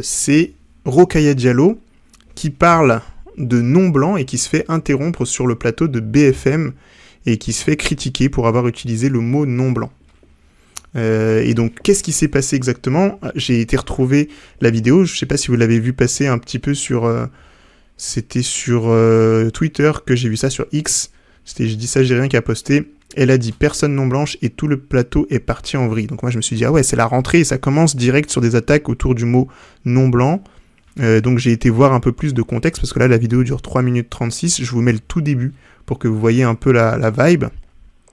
c'est Rokhaya Diallo qui parle de non-blanc et qui se fait interrompre sur le plateau de BFM et qui se fait critiquer pour avoir utilisé le mot non-blanc. Et donc, qu'est-ce qui s'est passé exactement ? J'ai été retrouver la vidéo, je ne sais pas si vous l'avez vu passer un petit peu sur... c'était sur Twitter que j'ai vu ça, sur X. C'était Je dis ça, j'ai rien qu'à poster. Elle a dit personne non blanche et tout le plateau est parti en vrille. Donc moi je me suis dit, ah ouais, c'est la rentrée et ça commence direct sur des attaques autour du mot non blanc. Donc j'ai été voir un peu plus de contexte parce que là la vidéo dure 3 minutes 36. Je vous mets le tout début pour que vous voyez un peu la vibe.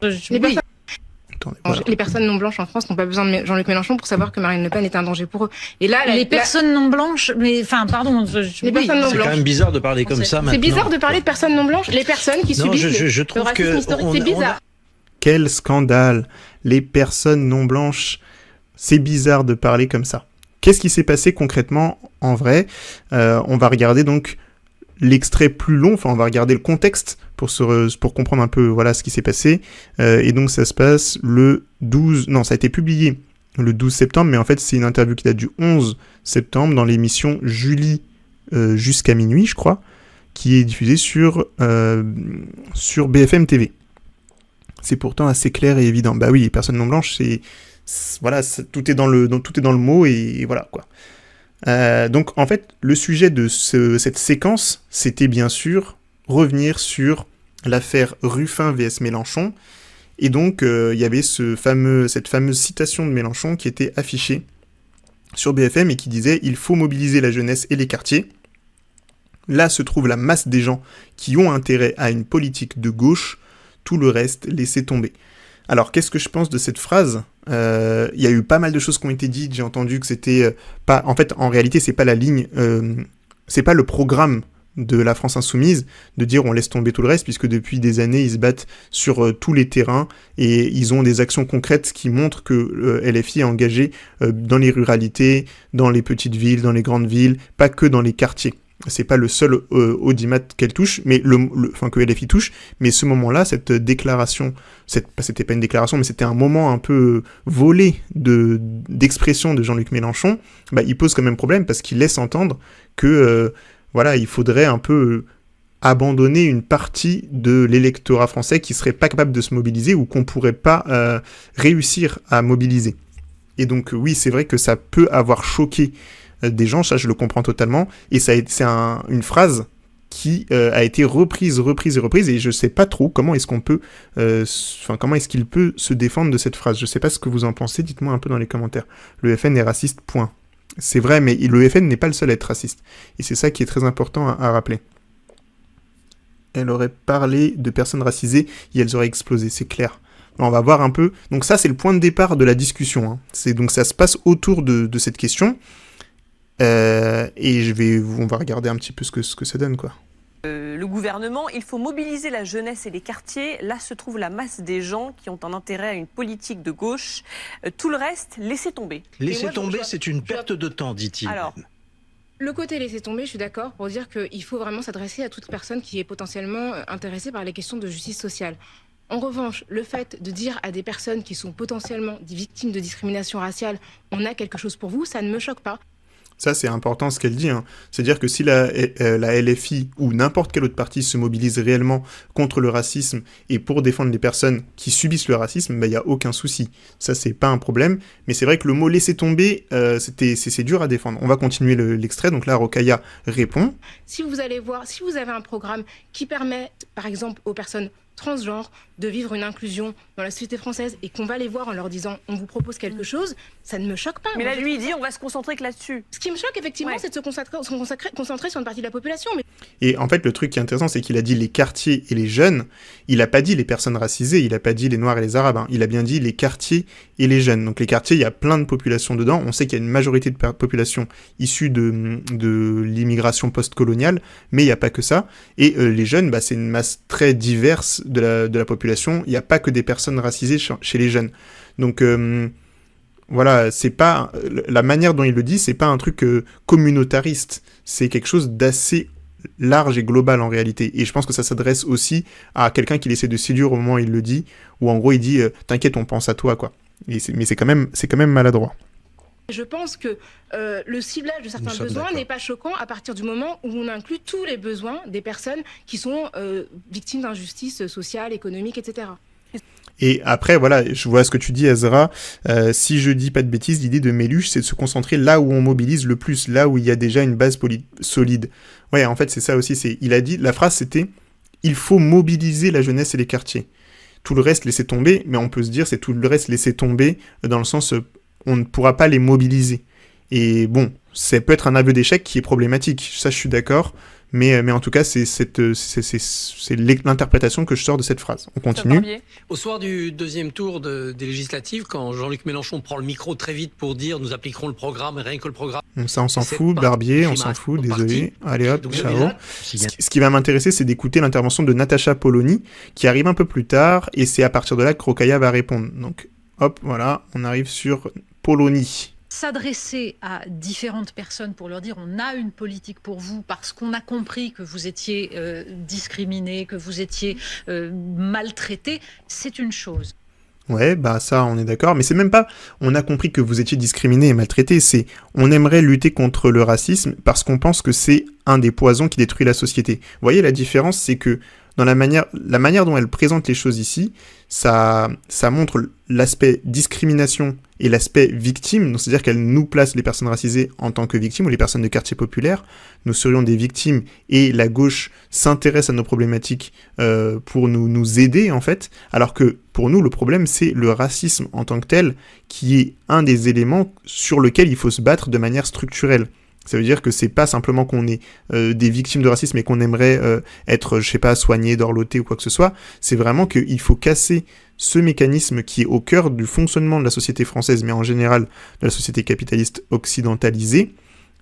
Attendez, voilà. Les personnes non blanches en France n'ont pas besoin de Jean-Luc Mélenchon pour savoir que Marine Le Pen est un danger pour eux. Et là, les personnes non blanches, mais enfin, pardon. Les personnes non c'est blanches. quand même bizarre de parler comme ça maintenant. C'est bizarre de parler de personnes non blanches, les personnes qui subissent je trouve le racisme historique, c'est bizarre. Quel scandale! Les personnes non blanches, c'est bizarre de parler comme ça. Qu'est-ce qui s'est passé concrètement en vrai ? On va regarder donc l'extrait plus long, enfin on va regarder le contexte pour comprendre un peu voilà ce qui s'est passé. Et donc ça se passe le 12... Non, ça a été publié le 12 septembre, mais en fait c'est une interview qui date du 11 septembre dans l'émission Julie jusqu'à minuit, je crois, qui est diffusée sur BFM TV. C'est pourtant assez clair et évident. Bah oui, les personnes non blanches, tout est dans le mot et voilà quoi. Donc en fait, le sujet de cette séquence, c'était bien sûr revenir sur l'affaire Ruffin vs Mélenchon. Et donc il y avait cette fameuse citation de Mélenchon qui était affichée sur BFM et qui disait « Il faut mobiliser la jeunesse et les quartiers. Là se trouve la masse des gens qui ont intérêt à une politique de gauche. Tout le reste, laissez tomber. » Alors, qu'est-ce que je pense de cette phrase ? Il y a eu pas mal de choses qui ont été dites. J'ai entendu que c'était pas... En fait, en réalité, c'est pas la ligne... c'est pas le programme de la France Insoumise de dire on laisse tomber tout le reste, puisque depuis des années, ils se battent sur tous les terrains et ils ont des actions concrètes qui montrent que LFI est engagé dans les ruralités, dans les petites villes, dans les grandes villes, pas que dans les quartiers. C'est pas le seul audimat qu'elle touche, mais que LFI touche, mais ce moment-là, cette déclaration, c'était pas une déclaration, mais c'était un moment un peu volé d'expression de Jean-Luc Mélenchon, il pose quand même problème parce qu'il laisse entendre que il faudrait un peu abandonner une partie de l'électorat français qui serait pas capable de se mobiliser ou qu'on pourrait pas réussir à mobiliser. Et donc oui, c'est vrai que ça peut avoir choqué des gens, ça je le comprends totalement, et c'est une phrase qui a été reprise, et je sais pas trop comment est-ce qu'il peut se défendre de cette phrase. Je sais pas ce que vous en pensez, dites-moi un peu dans les commentaires. Le FN est raciste, point. C'est vrai, mais le FN n'est pas le seul à être raciste, et c'est ça qui est très important à rappeler. Elle aurait parlé de personnes racisées et elles auraient explosé, c'est clair. On va voir un peu, donc ça c'est le point de départ de la discussion, hein. Donc ça se passe autour de cette question. Et on va regarder un petit peu ce que ça donne, quoi. Le gouvernement, il faut mobiliser la jeunesse et les quartiers. Là se trouve la masse des gens qui ont un intérêt à une politique de gauche. Tout le reste, laissez tomber. Laisser tomber, c'est une perte de temps, dit-il. Alors, le côté laisser tomber, je suis d'accord pour dire qu'il faut vraiment s'adresser à toute personne qui est potentiellement intéressée par les questions de justice sociale. En revanche, le fait de dire à des personnes qui sont potentiellement des victimes de discrimination raciale, on a quelque chose pour vous, ça ne me choque pas. Ça, c'est important ce qu'elle dit, hein. C'est-à-dire que si la LFI ou n'importe quel autre parti se mobilise réellement contre le racisme et pour défendre les personnes qui subissent le racisme, il n'y a aucun souci. Ça, c'est pas un problème. Mais c'est vrai que le mot « laisser tomber », c'est dur à défendre. On va continuer l'extrait. Donc là, Rokhaya répond. Si vous allez voir, si vous avez un programme qui permet, par exemple, aux personnes transgenres de vivre une inclusion dans la société française et qu'on va les voir en leur disant on vous propose quelque chose, ça ne me choque pas. Mais là, lui, il dit on va se concentrer que là-dessus. Ce qui me choque, effectivement, c'est de se concentrer sur une partie de la population. Mais... Et en fait, le truc qui est intéressant, c'est qu'il a dit les quartiers et les jeunes. Il n'a pas dit les personnes racisées, il n'a pas dit les noirs et les arabes. Hein. Il a bien dit les quartiers et les jeunes. Donc les quartiers, il y a plein de populations dedans. On sait qu'il y a une majorité de populations issues de l'immigration post-coloniale, mais il n'y a pas que ça. Et les jeunes, c'est une masse très diverse de la population. Il n'y a pas que des personnes racisées chez les jeunes. Donc voilà, c'est pas la manière dont il le dit, c'est pas un truc communautariste. C'est quelque chose d'assez large et global en réalité. Et je pense que ça s'adresse aussi à quelqu'un qui essaie de séduire au moment où il le dit, où en gros il dit t'inquiète, on pense à toi, quoi. Mais c'est quand même maladroit. Je pense que le ciblage de certains besoins n'est pas choquant à partir du moment où on inclut tous les besoins des personnes qui sont victimes d'injustices sociales, économiques, etc. Et après, voilà, je vois ce que tu dis, Azra. Si je dis pas de bêtises, l'idée de Méluche, c'est de se concentrer là où on mobilise le plus, là où il y a déjà une base solide. Ouais, en fait, c'est ça aussi. Il a dit, la phrase, c'était « Il faut mobiliser la jeunesse et les quartiers ». Tout le reste, laisser tomber, mais on peut se dire, c'est tout le reste, laisser tomber, dans le sens, on ne pourra pas les mobiliser. Et bon, ça peut être un aveu d'échec qui est problématique. Ça, je suis d'accord. Mais en tout cas, c'est l'interprétation que je sors de cette phrase. On continue. Au soir du deuxième tour des législatives, quand Jean-Luc Mélenchon prend le micro très vite pour dire « nous appliquerons le programme, et rien que le programme ». Ça, on s'en fout. Barbier, on s'en fout. Désolé. Allez hop, ciao. Ce qui va m'intéresser, c'est d'écouter l'intervention de Natacha Polony, qui arrive un peu plus tard, et c'est à partir de là que Rokhaya va répondre. Donc, hop, voilà, on arrive sur Polony. S'adresser à différentes personnes pour leur dire on a une politique pour vous parce qu'on a compris que vous étiez discriminés, que vous étiez maltraités, c'est une chose. Ouais, bah ça, on est d'accord, mais c'est même pas on a compris que vous étiez discriminés et maltraités, c'est on aimerait lutter contre le racisme parce qu'on pense que c'est un des poisons qui détruit la société. Vous voyez, la différence, c'est que dans la manière dont elle présente les choses ici, ça montre l'aspect discrimination et l'aspect victime, donc c'est-à-dire qu'elle nous place les personnes racisées en tant que victimes ou les personnes de quartier populaire. Nous serions des victimes et la gauche s'intéresse à nos problématiques pour nous aider en fait, alors que pour nous le problème c'est le racisme en tant que tel qui est un des éléments sur lequel il faut se battre de manière structurelle. Ça veut dire que c'est pas simplement qu'on est des victimes de racisme et qu'on aimerait être, je sais pas, soigné, dorloté ou quoi que ce soit. C'est vraiment qu'il faut casser ce mécanisme qui est au cœur du fonctionnement de la société française, mais en général de la société capitaliste occidentalisée.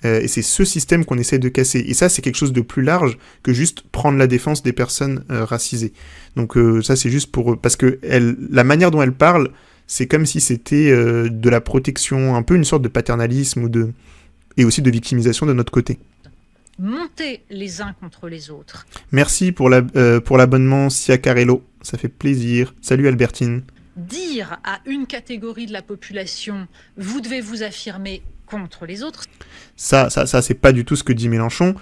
Et c'est ce système qu'on essaie de casser. Et ça, c'est quelque chose de plus large que juste prendre la défense des personnes racisées. Donc ça, c'est juste parce que la manière dont elle parle, c'est comme si c'était de la protection, un peu une sorte de paternalisme et aussi de victimisation de notre côté. Monter les uns contre les autres. Merci pour l'abonnement Siacarello, ça fait plaisir. Salut Albertine. Dire à une catégorie de la population, vous devez vous affirmer contre les autres. Ça, c'est pas du tout ce que dit Mélenchon.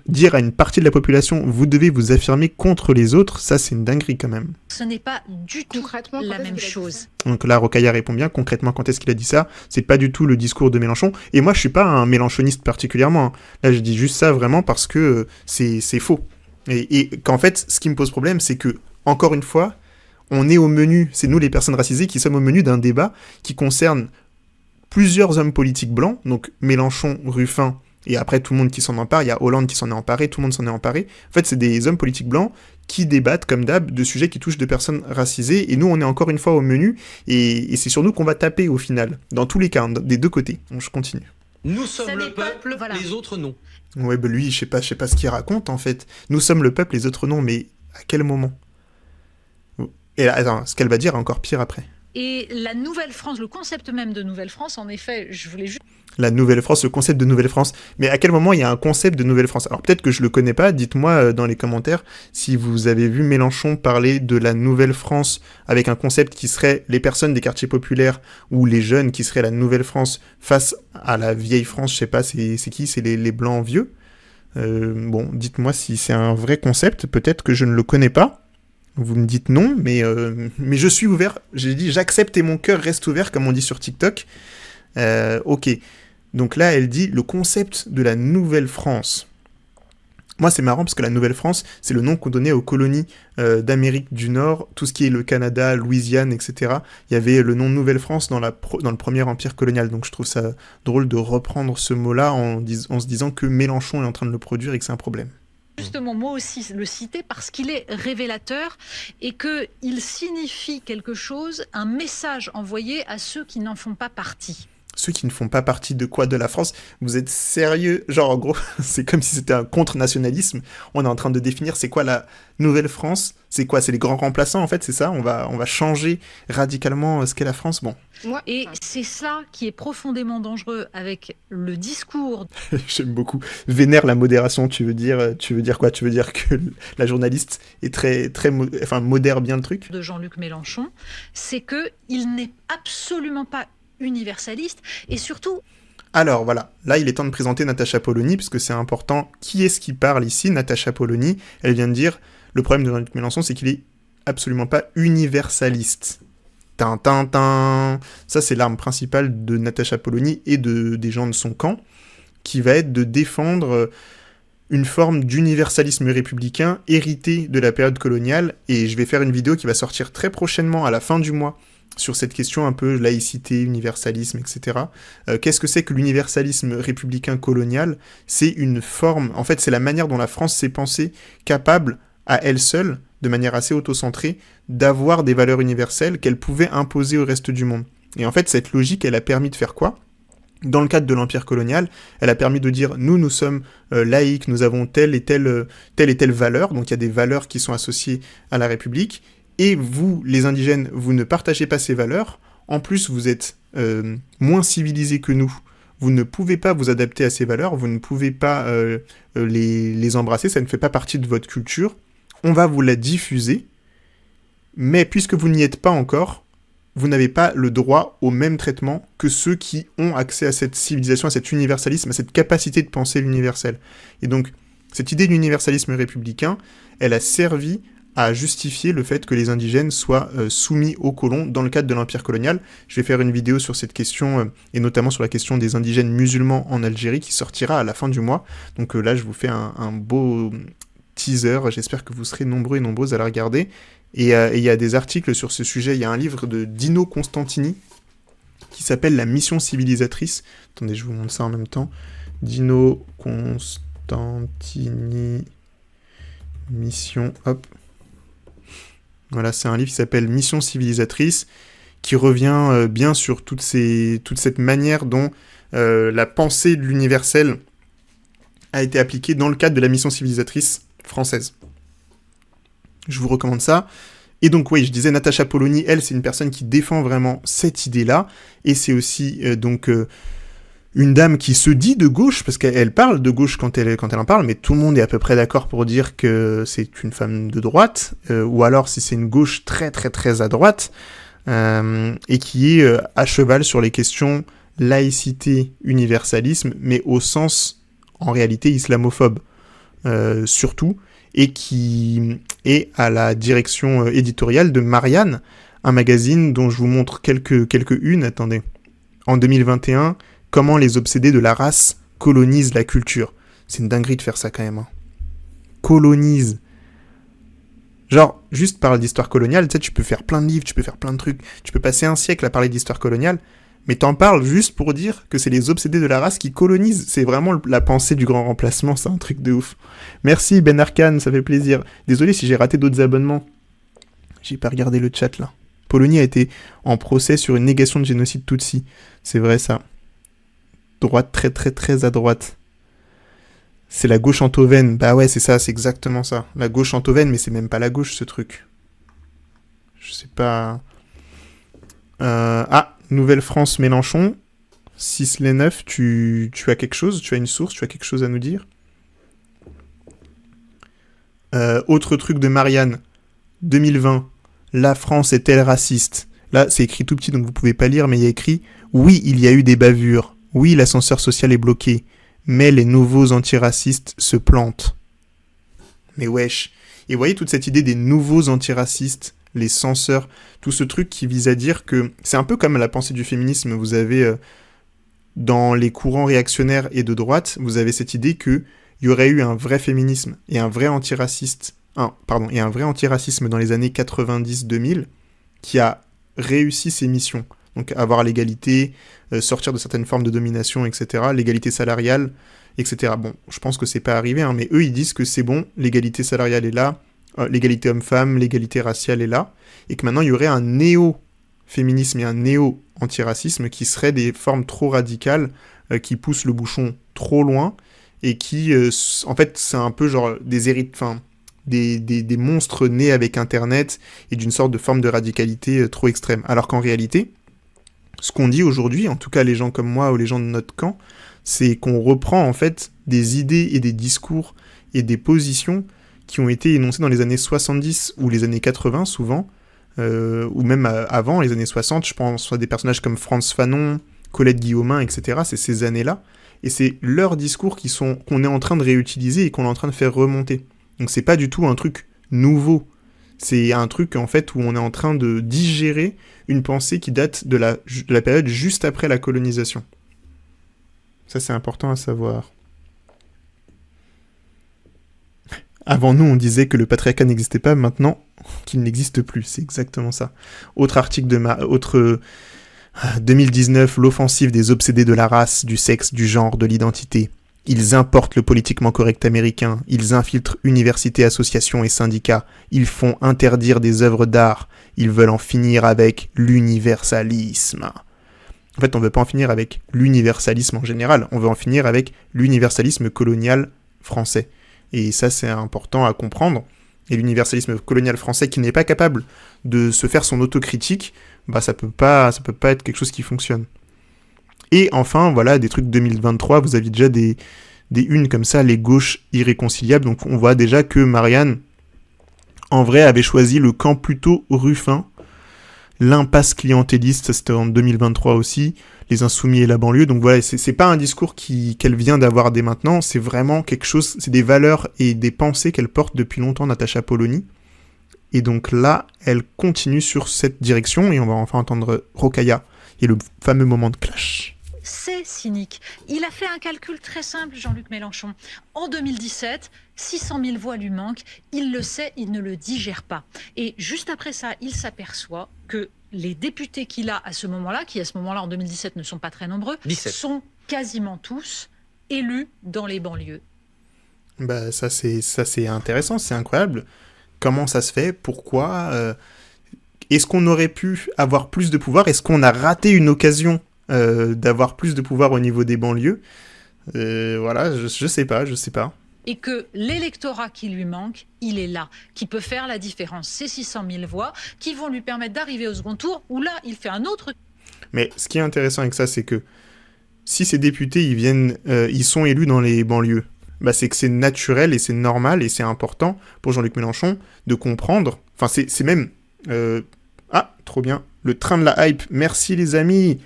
Dire à une partie de la population, vous devez vous affirmer contre les autres, ça c'est une dinguerie quand même. Ce n'est pas du tout la même chose. Donc là, Rokhaya répond bien, concrètement, quand est-ce qu'il a dit ça ? C'est pas du tout le discours de Mélenchon. Et moi, je suis pas un mélenchoniste particulièrement. Là, je dis juste ça vraiment parce que c'est faux. Et qu'en fait, ce qui me pose problème, c'est que, encore une fois, on est au menu, c'est nous les personnes racisées qui sommes au menu d'un débat qui concerne plusieurs hommes politiques blancs, donc Mélenchon, Ruffin, et après tout le monde qui s'en empare, il y a Hollande qui s'en est emparé, tout le monde s'en est emparé. En fait, c'est des hommes politiques blancs qui débattent, comme d'hab, de sujets qui touchent de personnes racisées, et nous, on est encore une fois au menu, et c'est sur nous qu'on va taper au final, dans tous les cas, des deux côtés. Donc je continue. Nous sommes le peuple, voilà. Les autres non. Ouais, bah lui, je sais pas ce qu'il raconte, en fait. Nous sommes le peuple, les autres non, mais à quel moment ? Et attends, ce qu'elle va dire est encore pire après. Et la Nouvelle-France, le concept même de Nouvelle-France, en effet, je voulais juste... La Nouvelle-France, le concept de Nouvelle-France. Mais à quel moment il y a un concept de Nouvelle-France ? Alors peut-être que je le connais pas, dites-moi dans les commentaires si vous avez vu Mélenchon parler de la Nouvelle-France avec un concept qui serait les personnes des quartiers populaires ou les jeunes qui seraient la Nouvelle-France face à la vieille France, je sais pas, c'est qui ? C'est les blancs vieux ? Bon, dites-moi si c'est un vrai concept, peut-être que je ne le connais pas. Vous me dites non, mais je suis ouvert. J'ai dit j'accepte et mon cœur reste ouvert, comme on dit sur TikTok. Ok. Donc là, elle dit le concept de la Nouvelle-France. Moi, c'est marrant parce que la Nouvelle-France, c'est le nom qu'on donnait aux colonies d'Amérique du Nord, tout ce qui est le Canada, Louisiane, etc. Il y avait le nom Nouvelle-France dans le premier empire colonial. Donc je trouve ça drôle de reprendre ce mot-là en se disant que Mélenchon est en train de le produire et que c'est un problème. Justement, moi aussi le citer parce qu'il est révélateur et qu'il signifie quelque chose, un message envoyé à ceux qui n'en font pas partie. Ceux qui ne font pas partie de quoi de la France, vous êtes sérieux ? Genre en gros, c'est comme si c'était un contre-nationalisme. On est en train de définir c'est quoi la Nouvelle-France ? C'est quoi ? C'est les grands remplaçants en fait, c'est ça ? On va changer radicalement ce qu'est la France ? Bon. Et c'est ça qui est profondément dangereux avec le discours. J'aime beaucoup. Vénère la modération, tu veux dire quoi ? Tu veux dire que la journaliste est très modère bien le truc ? De Jean-Luc Mélenchon, c'est qu'il n'est absolument pas universaliste, et surtout... Alors voilà, là il est temps de présenter Natacha Polony, parce que c'est important. Qui est-ce qui parle ici? Natacha Polony, elle vient de dire, le problème de Jean-Luc Mélenchon, c'est qu'il est absolument pas universaliste. Tintintin. Ça, c'est l'arme principale de Natacha Polony et des gens de son camp, qui va être de défendre une forme d'universalisme républicain hérité de la période coloniale. Et je vais faire une vidéo qui va sortir très prochainement, à la fin du mois, sur cette question un peu laïcité, universalisme, etc. Qu'est-ce que c'est que l'universalisme républicain colonial? C'est une forme, en fait, c'est la manière dont la France s'est pensée capable, à elle seule, de manière assez autocentrée, d'avoir des valeurs universelles qu'elle pouvait imposer au reste du monde. Et en fait, cette logique, elle a permis de faire quoi? Dans le cadre de l'empire colonial, elle a permis de dire, nous sommes laïcs, nous avons telle et telle valeur, donc il y a des valeurs qui sont associées à la République, et vous, les indigènes, vous ne partagez pas ces valeurs, en plus vous êtes moins civilisés que nous, vous ne pouvez pas vous adapter à ces valeurs, vous ne pouvez pas les embrasser, ça ne fait pas partie de votre culture, on va vous la diffuser, mais puisque vous n'y êtes pas encore, vous n'avez pas le droit au même traitement que ceux qui ont accès à cette civilisation, à cet universalisme, à cette capacité de penser l'universel. Et donc, cette idée d'universalisme républicain, elle a servi à justifier le fait que les indigènes soient soumis aux colons dans le cadre de l'empire colonial. Je vais faire une vidéo sur cette question, et notamment sur la question des indigènes musulmans en Algérie, qui sortira à la fin du mois. Donc là, je vous fais un beau teaser, j'espère que vous serez nombreux et nombreuses à la regarder. Et il y a des articles sur ce sujet, il y a un livre de Dino Constantini, qui s'appelle « La mission civilisatrice ». Attendez, je vous montre ça en même temps. Dino Constantini, mission, hop. Voilà, c'est un livre qui s'appelle « Mission civilisatrice », qui revient bien sur toute cette manière dont la pensée de l'universel a été appliquée dans le cadre de la mission civilisatrice française. Je vous recommande ça. Et donc oui, je disais Natacha Polony, elle, c'est une personne qui défend vraiment cette idée-là, et c'est aussi une dame qui se dit de gauche, parce qu'elle parle de gauche quand elle en parle, mais tout le monde est à peu près d'accord pour dire que c'est une femme de droite, ou alors si c'est une gauche très très très à droite, et qui est à cheval sur les questions laïcité, universalisme, mais au sens, en réalité, islamophobe, surtout, et qui est à la direction éditoriale de Marianne, un magazine dont je vous montre quelques-unes, attendez. En 2021, comment les obsédés de la race colonisent la culture. C'est une dinguerie de faire ça quand même. Hein. Colonise. Genre, juste parler d'histoire coloniale, tu sais, tu peux faire plein de livres, tu peux faire plein de trucs, tu peux passer un siècle à parler d'histoire coloniale, mais t'en parles juste pour dire que c'est les obsédés de la race qui colonisent. C'est vraiment la pensée du grand remplacement, c'est un truc de ouf. Merci Ben Arcane, ça fait plaisir. Désolé si j'ai raté d'autres abonnements. J'ai pas regardé le chat là. Polony a été en procès sur une négation de génocide Tutsi. C'est vrai ça. Droite très très très à droite. C'est la gauche antovène. Bah ouais, c'est ça, c'est exactement ça. La gauche antovène, mais c'est même pas la gauche ce truc. Je sais pas... Nouvelle-France Mélenchon, 6 les 9, tu as quelque chose, tu as une source, tu as quelque chose à nous dire? Autre truc de Marianne, 2020, la France est-elle raciste? Là, c'est écrit tout petit, donc vous pouvez pas lire, mais il y a écrit « Oui, il y a eu des bavures. Oui, l'ascenseur social est bloqué. Mais les nouveaux antiracistes se plantent. » Mais wesh. Et vous voyez toute cette idée des nouveaux antiracistes, les censeurs, tout ce truc qui vise à dire que... C'est un peu comme la pensée du féminisme. Vous avez, dans les courants réactionnaires et de droite, vous avez cette idée qu'il y aurait eu un vrai féminisme et un vrai antiracisme dans les années 90-2000 qui a réussi ses missions. Donc avoir l'égalité, sortir de certaines formes de domination, etc., l'égalité salariale, etc. Bon, je pense que c'est pas arrivé, hein, mais eux, ils disent que c'est bon, l'égalité salariale est là, l'égalité homme-femme, l'égalité raciale est là, et que maintenant il y aurait un néo-féminisme et un néo-antiracisme qui seraient des formes trop radicales, qui poussent le bouchon trop loin, et qui, en fait, c'est un peu genre des monstres nés avec Internet, et d'une sorte de forme de radicalité trop extrême. Alors qu'en réalité, ce qu'on dit aujourd'hui, en tout cas les gens comme moi ou les gens de notre camp, c'est qu'on reprend en fait des idées et des discours et des positions qui ont été énoncées dans les années 70 ou les années 80 souvent, ou même avant, les années 60, je pense à des personnages comme Frantz Fanon, Colette Guillaumin, etc. C'est ces années-là. Et c'est leurs discours qu'on est en train de réutiliser et qu'on est en train de faire remonter. Donc c'est pas du tout un truc nouveau. C'est un truc en fait où on est en train de digérer une pensée qui date de la période juste après la colonisation. Ça c'est important à savoir. Avant nous on disait que le patriarcat n'existait pas, maintenant qu'il n'existe plus. C'est exactement ça. Autre article 2019, l'offensive des obsédés de la race, du sexe, du genre, de l'identité. Ils importent le politiquement correct américain, ils infiltrent universités, associations et syndicats, ils font interdire des œuvres d'art, ils veulent en finir avec l'universalisme. En fait, on veut pas en finir avec l'universalisme en général, on veut en finir avec l'universalisme colonial français. Et ça, c'est important à comprendre. Et l'universalisme colonial français qui n'est pas capable de se faire son autocritique, bah ça peut pas être quelque chose qui fonctionne. Et enfin, voilà, des trucs 2023, vous aviez déjà des unes comme ça, les gauches irréconciliables. Donc on voit déjà que Marianne, en vrai, avait choisi le camp plutôt Ruffin. L'impasse clientéliste, c'était en 2023 aussi. Les insoumis et la banlieue. Donc voilà, c'est pas un discours qu'elle vient d'avoir dès maintenant. C'est vraiment quelque chose, c'est des valeurs et des pensées qu'elle porte depuis longtemps, Natacha Polony. Et donc là, elle continue sur cette direction. Et on va enfin entendre Rokhaya. Et le fameux moment de clash. C'est cynique. Il a fait un calcul très simple, Jean-Luc Mélenchon. En 2017, 600 000 voix lui manquent. Il le sait, il ne le digère pas. Et juste après ça, il s'aperçoit que les députés qu'il a à ce moment-là, qui à ce moment-là en 2017 ne sont pas très nombreux, 17. sont quasiment tous élus dans les banlieues. Bah ça c'est intéressant, c'est incroyable. Comment ça se fait? Pourquoi est-ce qu'on aurait pu avoir plus de pouvoir? Est-ce qu'on a raté une occasion d'avoir plus de pouvoir au niveau des banlieues? Voilà, je sais pas. Et que l'électorat qui lui manque, il est là, qui peut faire la différence. Ces 600 000 voix qui vont lui permettre d'arriver au second tour, où là, il fait un autre... Mais ce qui est intéressant avec ça, c'est que si ces députés, ils sont élus dans les banlieues, bah c'est que c'est naturel et c'est normal et c'est important pour Jean-Luc Mélenchon de comprendre. Enfin, c'est même... Ah, trop bien. Le train de la hype. Merci les amis.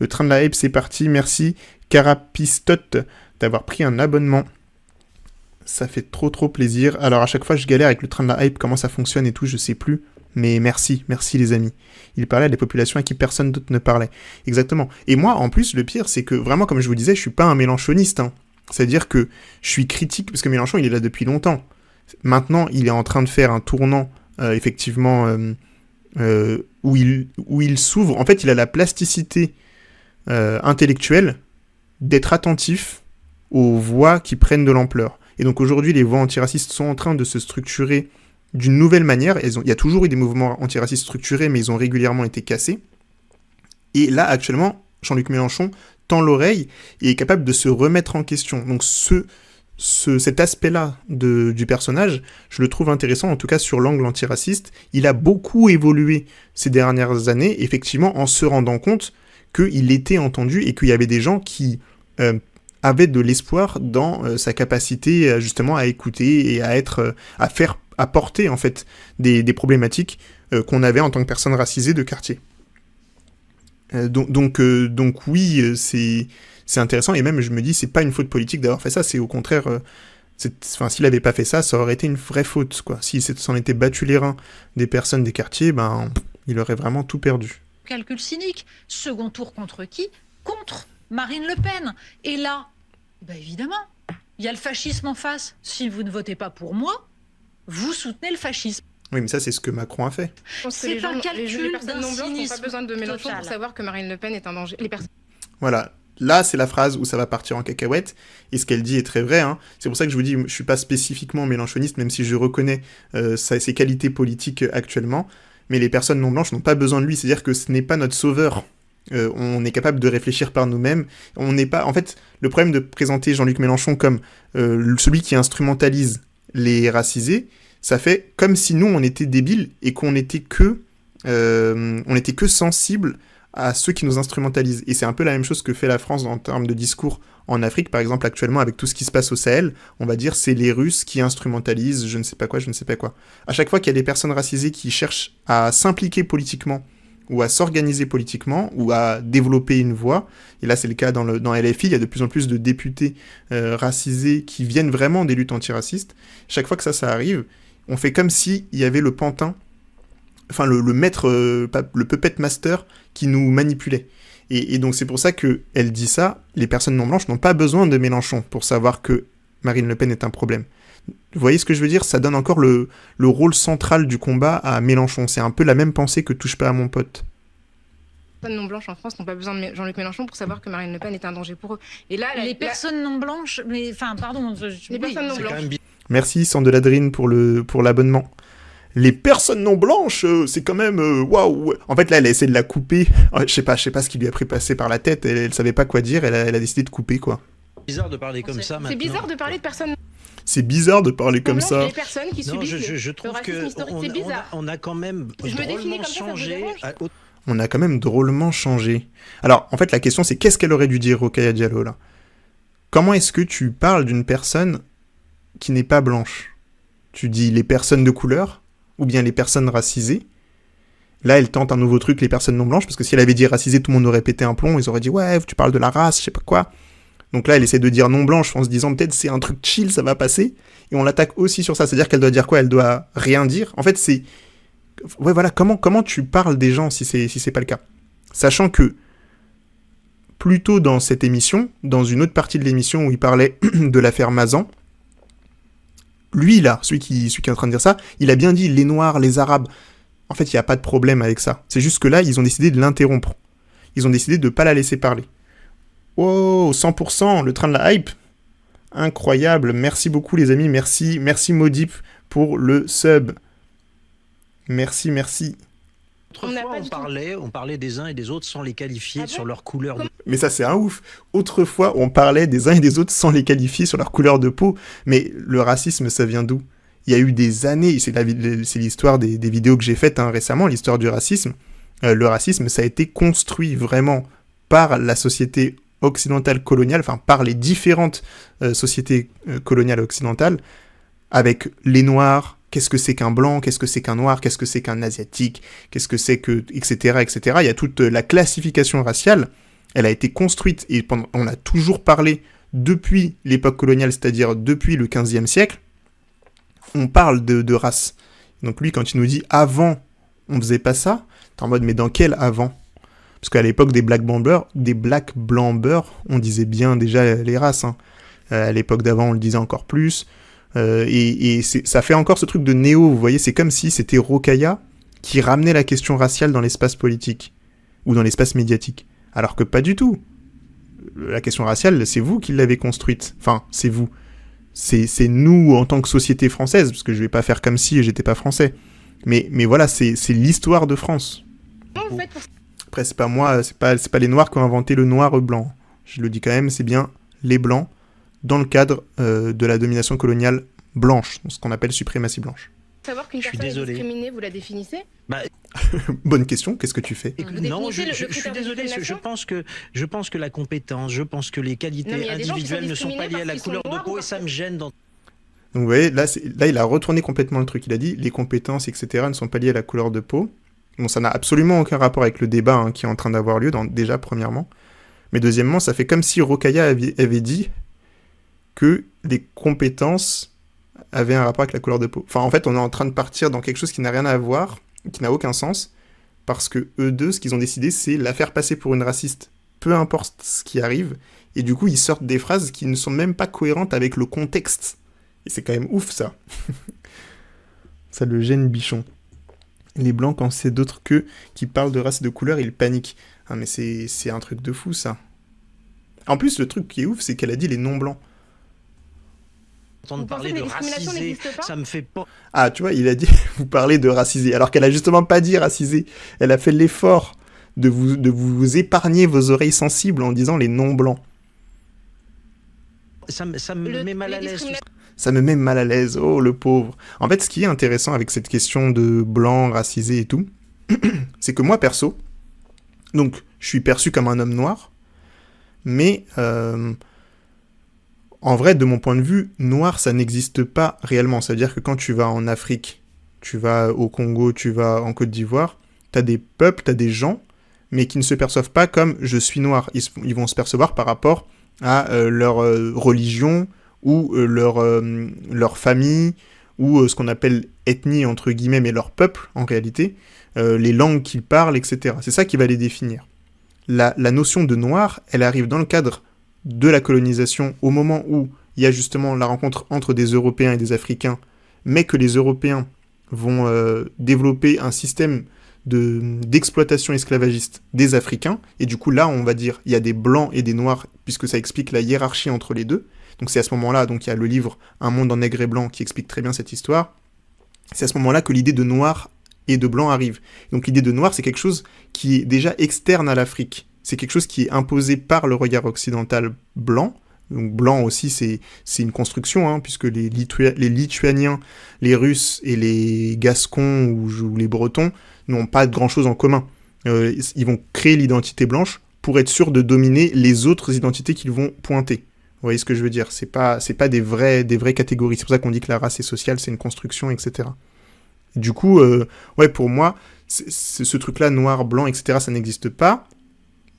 Le train de la hype, c'est parti. Merci Carapistote d'avoir pris un abonnement. Ça fait trop plaisir. Alors à chaque fois, je galère avec le train de la hype, comment ça fonctionne et tout, je sais plus. Mais merci les amis. Il parlait à des populations à qui personne d'autre ne parlait. Exactement. Et moi, en plus, le pire, c'est que vraiment, comme je vous disais, je suis pas un mélenchoniste. Hein. C'est-à-dire que je suis critique, parce que Mélenchon, il est là depuis longtemps. Maintenant, il est en train de faire un tournant, effectivement, où il s'ouvre. En fait, il a la plasticité intellectuelle d'être attentif aux voix qui prennent de l'ampleur. Et donc aujourd'hui, les voix antiracistes sont en train de se structurer d'une nouvelle manière. Il y a toujours eu des mouvements antiracistes structurés, mais ils ont régulièrement été cassés. Et là, actuellement, Jean-Luc Mélenchon tend l'oreille et est capable de se remettre en question. Donc cet aspect-là du personnage, je le trouve intéressant, en tout cas sur l'angle antiraciste. Il a beaucoup évolué ces dernières années, effectivement, en se rendant compte qu'il était entendu et qu'il y avait des gens qui avaient de l'espoir dans sa capacité justement à écouter et à porter en fait des problématiques qu'on avait en tant que personne racisée de quartier. Donc oui, c'est intéressant, et même je me dis c'est pas une faute politique d'avoir fait ça, c'est au contraire, s'il avait pas fait ça, ça aurait été une vraie faute, quoi. S'il s'en était battu les reins des personnes des quartiers, ben il aurait vraiment tout perdu. Calcul cynique. Second tour contre qui? Contre Marine Le Pen. Et là, ben évidemment, il y a le fascisme en face. Si vous ne votez pas pour moi, vous soutenez le fascisme. Oui, mais ça, c'est ce que Macron a fait. C'est un calcul les personnes d'un non blanches n'ont cynisme pas besoin de Mélenchon total. pour savoir que Marine Le Pen est un danger. Voilà. Là, c'est la phrase où ça va partir en cacahuète, et ce qu'elle dit est très vrai. Hein. C'est pour ça que je vous dis, je suis pas spécifiquement mélenchoniste, même si je reconnais ses qualités politiques actuellement, mais les personnes non blanches n'ont pas besoin de lui, c'est-à-dire que ce n'est pas notre sauveur. On est capable de réfléchir par nous-mêmes. On n'est pas. En fait, le problème de présenter Jean-Luc Mélenchon comme celui qui instrumentalise les racisés, ça fait comme si nous on était débiles et qu'on n'était que sensibles à ceux qui nous instrumentalisent. Et c'est un peu la même chose que fait la France en termes de discours En Afrique, par exemple, actuellement, avec tout ce qui se passe au Sahel, on va dire c'est les Russes qui instrumentalisent je ne sais pas quoi. À chaque fois qu'il y a des personnes racisées qui cherchent à s'impliquer politiquement, ou à s'organiser politiquement, ou à développer une voix, et là c'est le cas dans LFI, il y a de plus en plus de députés racisés qui viennent vraiment des luttes antiracistes. Chaque fois que ça arrive, on fait comme s'il y avait le pantin, enfin le maître, le puppet master qui nous manipulait. Et donc c'est pour ça qu'elle dit ça, les personnes non blanches n'ont pas besoin de Mélenchon pour savoir que Marine Le Pen est un problème. Vous voyez ce que je veux dire ? Ça donne encore le rôle central du combat à Mélenchon. C'est un peu la même pensée que touche pas à mon pote. Les personnes non blanches en France n'ont pas besoin de Jean-Luc Mélenchon pour savoir que Marine Le Pen est un danger pour eux. Et là, Les personnes non blanches, mais enfin, pardon. Les personnes non blanches. Merci Sandeladrine pour l'abonnement. Les personnes non blanches, c'est quand même waouh. En fait là, elle a essayé de la couper. Je sais pas ce qui lui a pris passer par la tête. Elle savait pas quoi dire. Elle a décidé de couper quoi. C'est bizarre de parler comme ça maintenant. C'est bizarre de parler de personnes. C'est bizarre de parler comme blanches, ça. Les personnes qui subissent je le trouve racisme historique, c'est bizarre. on a quand même drôlement changé. On a quand même drôlement changé. Alors, en fait, la question, c'est qu'est-ce qu'elle aurait dû dire, Rokhaya Diallo, là ? Comment est-ce que tu parles d'une personne qui n'est pas blanche ? Tu dis les personnes de couleur ? Ou bien les personnes racisées ? Là, elle tente un nouveau truc, les personnes non blanches, parce que si elle avait dit racisées, tout le monde aurait pété un plomb, ils auraient dit « Ouais, tu parles de la race, je sais pas quoi ». Donc là, elle essaie de dire non blanche en se disant peut-être c'est un truc chill, ça va passer. Et on l'attaque aussi sur ça. C'est-à-dire qu'elle doit dire quoi ? Elle doit rien dire. En fait, c'est... Ouais, voilà, comment tu parles des gens si c'est pas le cas ? Sachant que, plus tôt dans cette émission, dans une autre partie de l'émission où il parlait de l'affaire Mazan, lui, là, celui qui est en train de dire ça, il a bien dit les Noirs, les Arabes. En fait, il n'y a pas de problème avec ça. C'est juste que là, ils ont décidé de l'interrompre. Ils ont décidé de ne pas la laisser parler. Oh, 100%, le train de la hype. Incroyable. Merci beaucoup, les amis. Merci Modip pour le sub. Merci. Autrefois, on parlait des uns et des autres sans les qualifier sur leur couleur de... Mais ça, c'est un ouf. Autrefois, on parlait des uns et des autres sans les qualifier sur leur couleur de peau. Mais le racisme, ça vient d'où ? Il y a eu des années, c'est l'histoire des vidéos que j'ai faites récemment, l'histoire du racisme. Le racisme, ça a été construit vraiment par la société occidentale coloniale, enfin par les différentes sociétés coloniales occidentales, avec les Noirs, qu'est-ce que c'est qu'un Blanc, qu'est-ce que c'est qu'un Noir, qu'est-ce que c'est qu'un Asiatique, qu'est-ce que c'est que... etc. Il y a toute la classification raciale, elle a été construite, et on a toujours parlé depuis l'époque coloniale, c'est-à-dire depuis le XVe siècle, on parle de race. Donc lui, quand il nous dit « avant, on faisait pas ça », t'es en mode « mais dans quel avant ?» Parce qu'à l'époque des Black Blanc Beurre, on disait bien déjà les races. Hein. À l'époque d'avant, on le disait encore plus. Et ça fait encore ce truc de néo, vous voyez, c'est comme si c'était Rokhaya qui ramenait la question raciale dans l'espace politique, ou dans l'espace médiatique. Alors que pas du tout. La question raciale, c'est vous qui l'avez construite. Enfin, c'est vous. C'est nous en tant que société française, parce que je vais pas faire comme si j'étais pas français. Mais voilà, c'est l'histoire de France. Après, c'est pas moi, c'est pas les Noirs qui ont inventé le noir blanc. Je le dis quand même, c'est bien les Blancs, dans le cadre de la domination coloniale blanche, ce qu'on appelle suprématie blanche. Savoir qu'une personne est discriminée, vous la définissez ? Bonne question, qu'est-ce que tu fais ? Non, je suis désolé, je pense que la compétence, je pense que les qualités individuelles ne sont pas liées à la couleur de peau et ça me gêne dans... Donc vous voyez, là il a retourné complètement le truc, il a dit les compétences, etc. ne sont pas liées à la couleur de peau. Bon, ça n'a absolument aucun rapport avec le débat qui est en train d'avoir lieu, déjà premièrement. Mais deuxièmement, ça fait comme si Rokhaya avait dit que les compétences avaient un rapport avec la couleur de peau. Enfin, en fait, on est en train de partir dans quelque chose qui n'a rien à voir, qui n'a aucun sens, parce que eux deux, ce qu'ils ont décidé, c'est la faire passer pour une raciste, peu importe ce qui arrive, et du coup, ils sortent des phrases qui ne sont même pas cohérentes avec le contexte. Et c'est quand même ouf, ça. Ça le gêne bichon. Les Blancs, quand c'est d'autres qu'eux qui parlent de race et de couleur, ils paniquent. Ah, mais c'est un truc de fou, ça. En plus, le truc qui est ouf, c'est qu'elle a dit les non-blancs. Entendre parler de racisé, ça me fait pas... Ah, tu vois, il a dit, vous parlez de racisé, alors qu'elle a justement pas dit racisé. Elle a fait l'effort de vous épargner vos oreilles sensibles en disant les non-blancs. Ça me met mal à l'aise. Ça me met mal à l'aise, oh le pauvre. En fait, ce qui est intéressant avec cette question de blanc, racisé et tout, c'est que moi, perso, donc, je suis perçu comme un homme noir, mais En vrai, de mon point de vue, noir, ça n'existe pas réellement. Ça veut dire que quand tu vas en Afrique, tu vas au Congo, tu vas en Côte d'Ivoire, t'as des peuples, t'as des gens, mais qui ne se perçoivent pas comme « je suis noir ». Ils vont se percevoir par rapport à leur religion ou leur famille ou ce qu'on appelle ethnie, entre guillemets, mais leur peuple, en réalité, les langues qu'ils parlent, etc. C'est ça qui va les définir. La notion de noir, elle arrive dans le cadre de la colonisation au moment où il y a justement la rencontre entre des Européens et des Africains, mais que les Européens vont développer un système d'exploitation esclavagiste des Africains, et du coup là on va dire il y a des blancs et des noirs, puisque ça explique la hiérarchie entre les deux. Donc c'est à ce moment-là, donc il y a le livre Un monde en nègre et blanc qui explique très bien cette histoire. C'est à ce moment-là que l'idée de noir et de blanc arrive. Donc l'idée de noir, c'est quelque chose qui est déjà externe à l'Afrique. C'est quelque chose qui est imposé par le regard occidental blanc. Donc blanc aussi, c'est une construction, hein, puisque les Lituaniens, les Russes et les Gascons ou les Bretons n'ont pas grand-chose en commun. Ils vont créer l'identité blanche pour être sûrs de dominer les autres identités qu'ils vont pointer. Vous voyez ce que je veux dire ? C'est pas des vraies catégories. C'est pour ça qu'on dit que la race est sociale, c'est une construction, etc. Du coup, pour moi, ce truc-là, noir, blanc, etc., ça n'existe pas.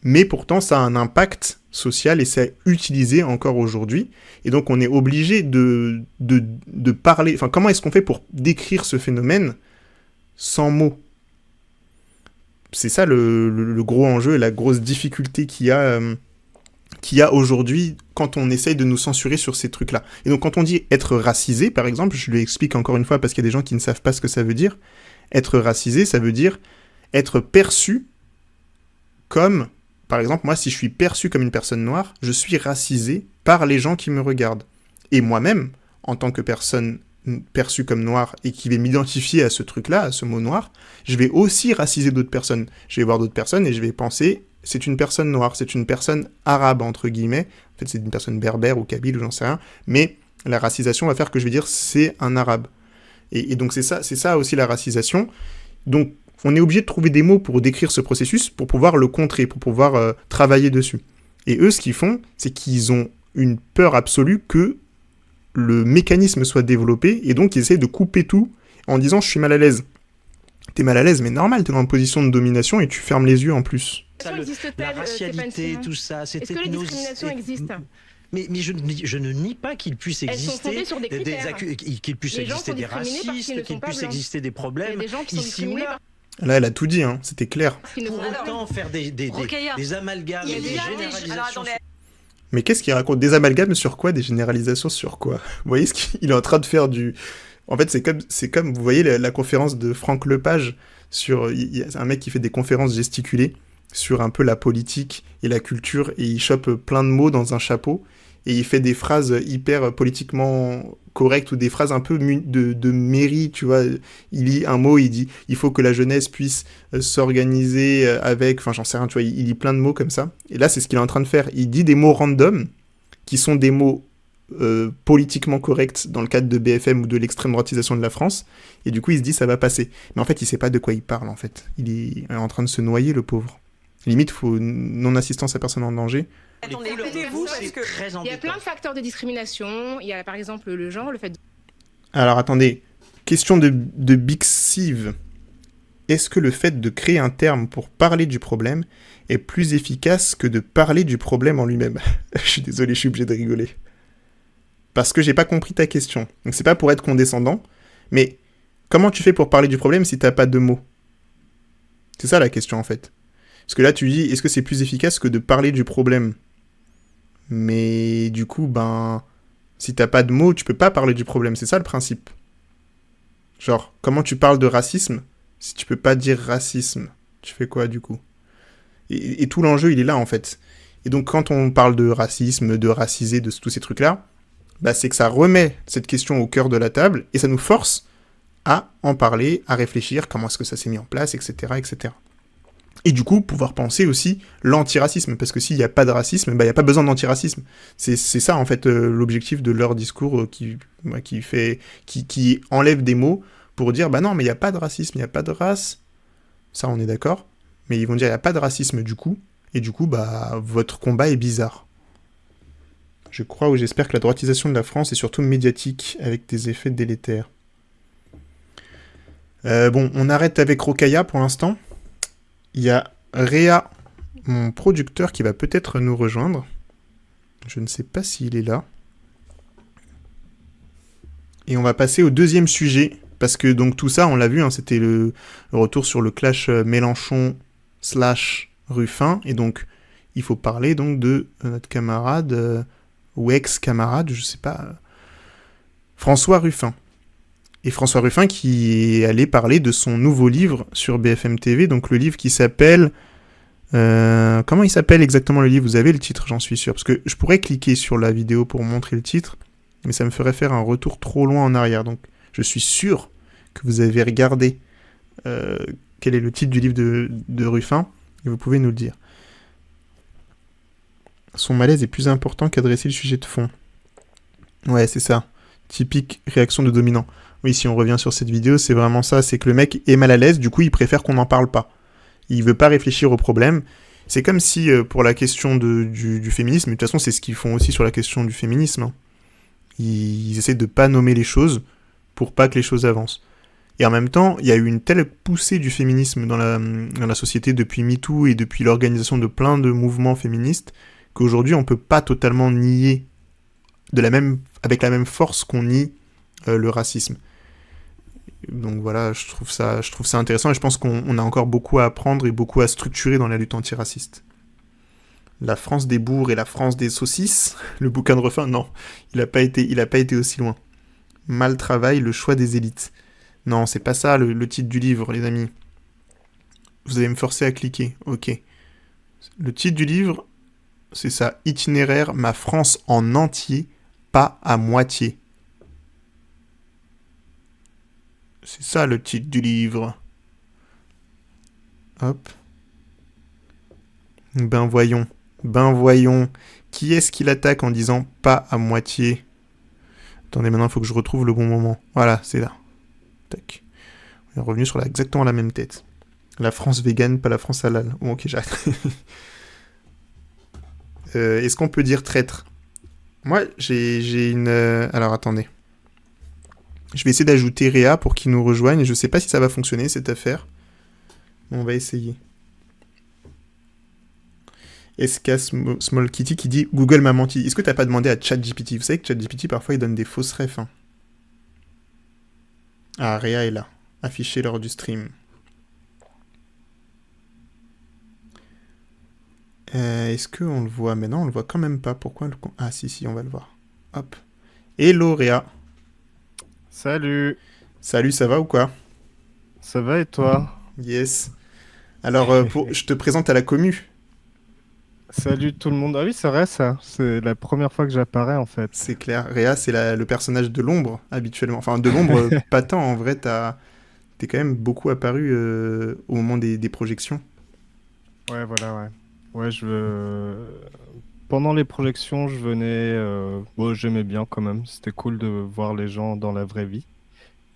Mais pourtant, ça a un impact social et c'est utilisé encore aujourd'hui. Et donc, on est obligé de parler... Enfin, comment est-ce qu'on fait pour décrire ce phénomène sans mots ? C'est ça le gros enjeu et la grosse difficulté qu'il y a aujourd'hui quand on essaye de nous censurer sur ces trucs-là. Et donc, quand on dit être racisé, par exemple, je lui explique encore une fois parce qu'il y a des gens qui ne savent pas ce que ça veut dire. Être racisé, ça veut dire être perçu comme... Par exemple, moi, si je suis perçu comme une personne noire, je suis racisé par les gens qui me regardent. Et moi-même, en tant que personne perçue comme noire et qui vais m'identifier à ce truc-là, à ce mot noir, je vais aussi raciser d'autres personnes. Je vais voir d'autres personnes et je vais penser, c'est une personne noire, c'est une personne arabe, entre guillemets. En fait, c'est une personne berbère ou kabyle ou j'en sais rien. Mais la racisation va faire que je vais dire, c'est un arabe. Et donc, c'est ça aussi la racisation. Donc, on est obligé de trouver des mots pour décrire ce processus, pour pouvoir le contrer, pour pouvoir travailler dessus. Et eux, ce qu'ils font, c'est qu'ils ont une peur absolue que le mécanisme soit développé, et donc ils essaient de couper tout en disant « je suis mal à l'aise ». T'es mal à l'aise, mais normal, t'es dans une position de domination et tu fermes les yeux en plus. La racialité, tout ça, cette ethnosis... Est-ce que les discriminations existent ? Mais je ne nie pas qu'il puisse exister qu'il puisse exister des racistes, qu'il puisse exister des problèmes ici ou là. Là, elle a tout dit, hein. C'était clair. Pour autant, faire des amalgames, des généralisations... Mais qu'est-ce qu'il raconte ? Des amalgames sur quoi ? Des généralisations sur quoi ? Vous voyez ce qu'il est en train de faire du... En fait, c'est comme vous voyez, la conférence de Franck Lepage sur... Il y a un mec qui fait des conférences gesticulées sur un peu la politique et la culture, et il chope plein de mots dans un chapeau, et il fait des phrases hyper politiquement correctes, ou des phrases un peu de mairie, tu vois. Il lit un mot, il dit « il faut que la jeunesse puisse s'organiser avec... » Enfin, j'en sais rien, tu vois, il lit plein de mots comme ça. Et là, c'est ce qu'il est en train de faire. Il dit des mots random, qui sont des mots politiquement corrects dans le cadre de BFM ou de l'extrême droitisation de la France, et du coup, il se dit « ça va passer ». Mais en fait, il sait pas de quoi il parle, en fait. Il est en train de se noyer, le pauvre. Limite, il faut non-assistance à personne en danger. Attendez, écoutez-vous, parce que... Il y a plein de facteurs de discrimination. Il y a par exemple le genre, le fait de... Alors attendez, question de Bixive. Est-ce que le fait de créer un terme pour parler du problème est plus efficace que de parler du problème en lui-même ? Je suis désolé, je suis obligé de rigoler. Parce que j'ai pas compris ta question. Donc c'est pas pour être condescendant, mais comment tu fais pour parler du problème si t'as pas de mots ? C'est ça la question en fait. Parce que là, tu dis, est-ce que c'est plus efficace que de parler du problème ? Mais du coup, si t'as pas de mots, tu peux pas parler du problème. C'est ça le principe. Genre, comment tu parles de racisme si tu peux pas dire racisme ? Tu fais quoi du coup ? Et tout l'enjeu, il est là en fait. Et donc, quand on parle de racisme, de racisé, de tous ces trucs-là, c'est que ça remet cette question au cœur de la table et ça nous force à en parler, à réfléchir, comment est-ce que ça s'est mis en place, etc., etc. Et du coup, pouvoir penser aussi l'antiracisme, parce que s'il n'y a pas de racisme, il n'y a pas besoin d'antiracisme. C'est ça, en fait, l'objectif de leur discours qui enlève des mots pour dire, non, mais il n'y a pas de racisme, il n'y a pas de race. Ça, on est d'accord. Mais ils vont dire, il n'y a pas de racisme, du coup. Et du coup, votre combat est bizarre. Je crois ou j'espère que la droitisation de la France est surtout médiatique, avec des effets délétères. Bon, on arrête avec Rokhaya pour l'instant. Il y a Réa, mon producteur, qui va peut-être nous rejoindre. Je ne sais pas s'il est là. Et on va passer au deuxième sujet, parce que donc tout ça, on l'a vu, hein, c'était le retour sur le clash Mélenchon/Ruffin, et donc il faut parler donc de notre camarade, ou ex-camarade, je sais pas, François Ruffin. Et François Ruffin qui est allé parler de son nouveau livre sur BFM TV, donc le livre qui s'appelle... comment il s'appelle exactement le livre ? Vous avez le titre, j'en suis sûr. Parce que je pourrais cliquer sur la vidéo pour montrer le titre, mais ça me ferait faire un retour trop loin en arrière. Donc je suis sûr que vous avez regardé quel est le titre du livre de Ruffin, et vous pouvez nous le dire. Son malaise est plus important qu'adresser le sujet de fond. Ouais, c'est ça. Typique réaction de dominant. Oui, si on revient sur cette vidéo, c'est vraiment ça. C'est que le mec est mal à l'aise, du coup, il préfère qu'on n'en parle pas. Il veut pas réfléchir au problème. C'est comme si, pour la question du féminisme, de toute façon, c'est ce qu'ils font aussi sur la question du féminisme. Hein. Ils essaient de pas nommer les choses pour pas que les choses avancent. Et en même temps, il y a eu une telle poussée du féminisme dans la société depuis MeToo et depuis l'organisation de plein de mouvements féministes qu'aujourd'hui, on peut pas totalement nier avec la même force qu'on nie le racisme. Donc voilà, je trouve ça intéressant et je pense qu'on a encore beaucoup à apprendre et beaucoup à structurer dans la lutte antiraciste. La France des bourgs et la France des saucisses, le bouquin de Ruffin, non, il a pas été aussi loin. Mal travail, le choix des élites. Non, c'est pas ça le titre du livre, les amis. Vous allez me forcer à cliquer, ok. Le titre du livre, c'est ça, Itinéraire, ma France en entier, pas à moitié. C'est ça le titre du livre. Hop. Ben voyons. Qui est-ce qui l'attaque en disant pas à moitié ? Attendez, maintenant il faut que je retrouve le bon moment. Voilà, c'est là. Tac. On est revenu sur exactement la même tête. La France végane, pas la France halal. Oh, ok, j'arrête. Est-ce qu'on peut dire traître ? Moi, j'ai une... Alors, attendez. Je vais essayer d'ajouter Réa pour qu'il nous rejoigne. Je sais pas si ça va fonctionner, cette affaire. Mais on va essayer. SK Small Kitty qui dit « Google m'a menti ». Est-ce que t'as pas demandé à ChatGPT ? Vous savez que ChatGPT, parfois, il donne des fausses refs. Hein. Ah, Réa est là. Affiché lors du stream. Est-ce qu'on le voit ? Mais non, on le voit quand même pas. Pourquoi le... Ah, si, on va le voir. Hop. Hello, Réa. Salut, ça va ou quoi ? ça va et toi ? Yes. Alors, je te présente à la commu. Salut tout le monde. Ah oui, c'est vrai ça, c'est la première fois que j'apparais en fait. C'est clair. Réa, c'est le personnage de l'ombre, habituellement. Enfin, de l'ombre, pas tant. En vrai, t'es quand même beaucoup apparu au moment des projections. Ouais, voilà, ouais. Ouais, pendant les projections, je venais... Bon, j'aimais bien quand même, c'était cool de voir les gens dans la vraie vie.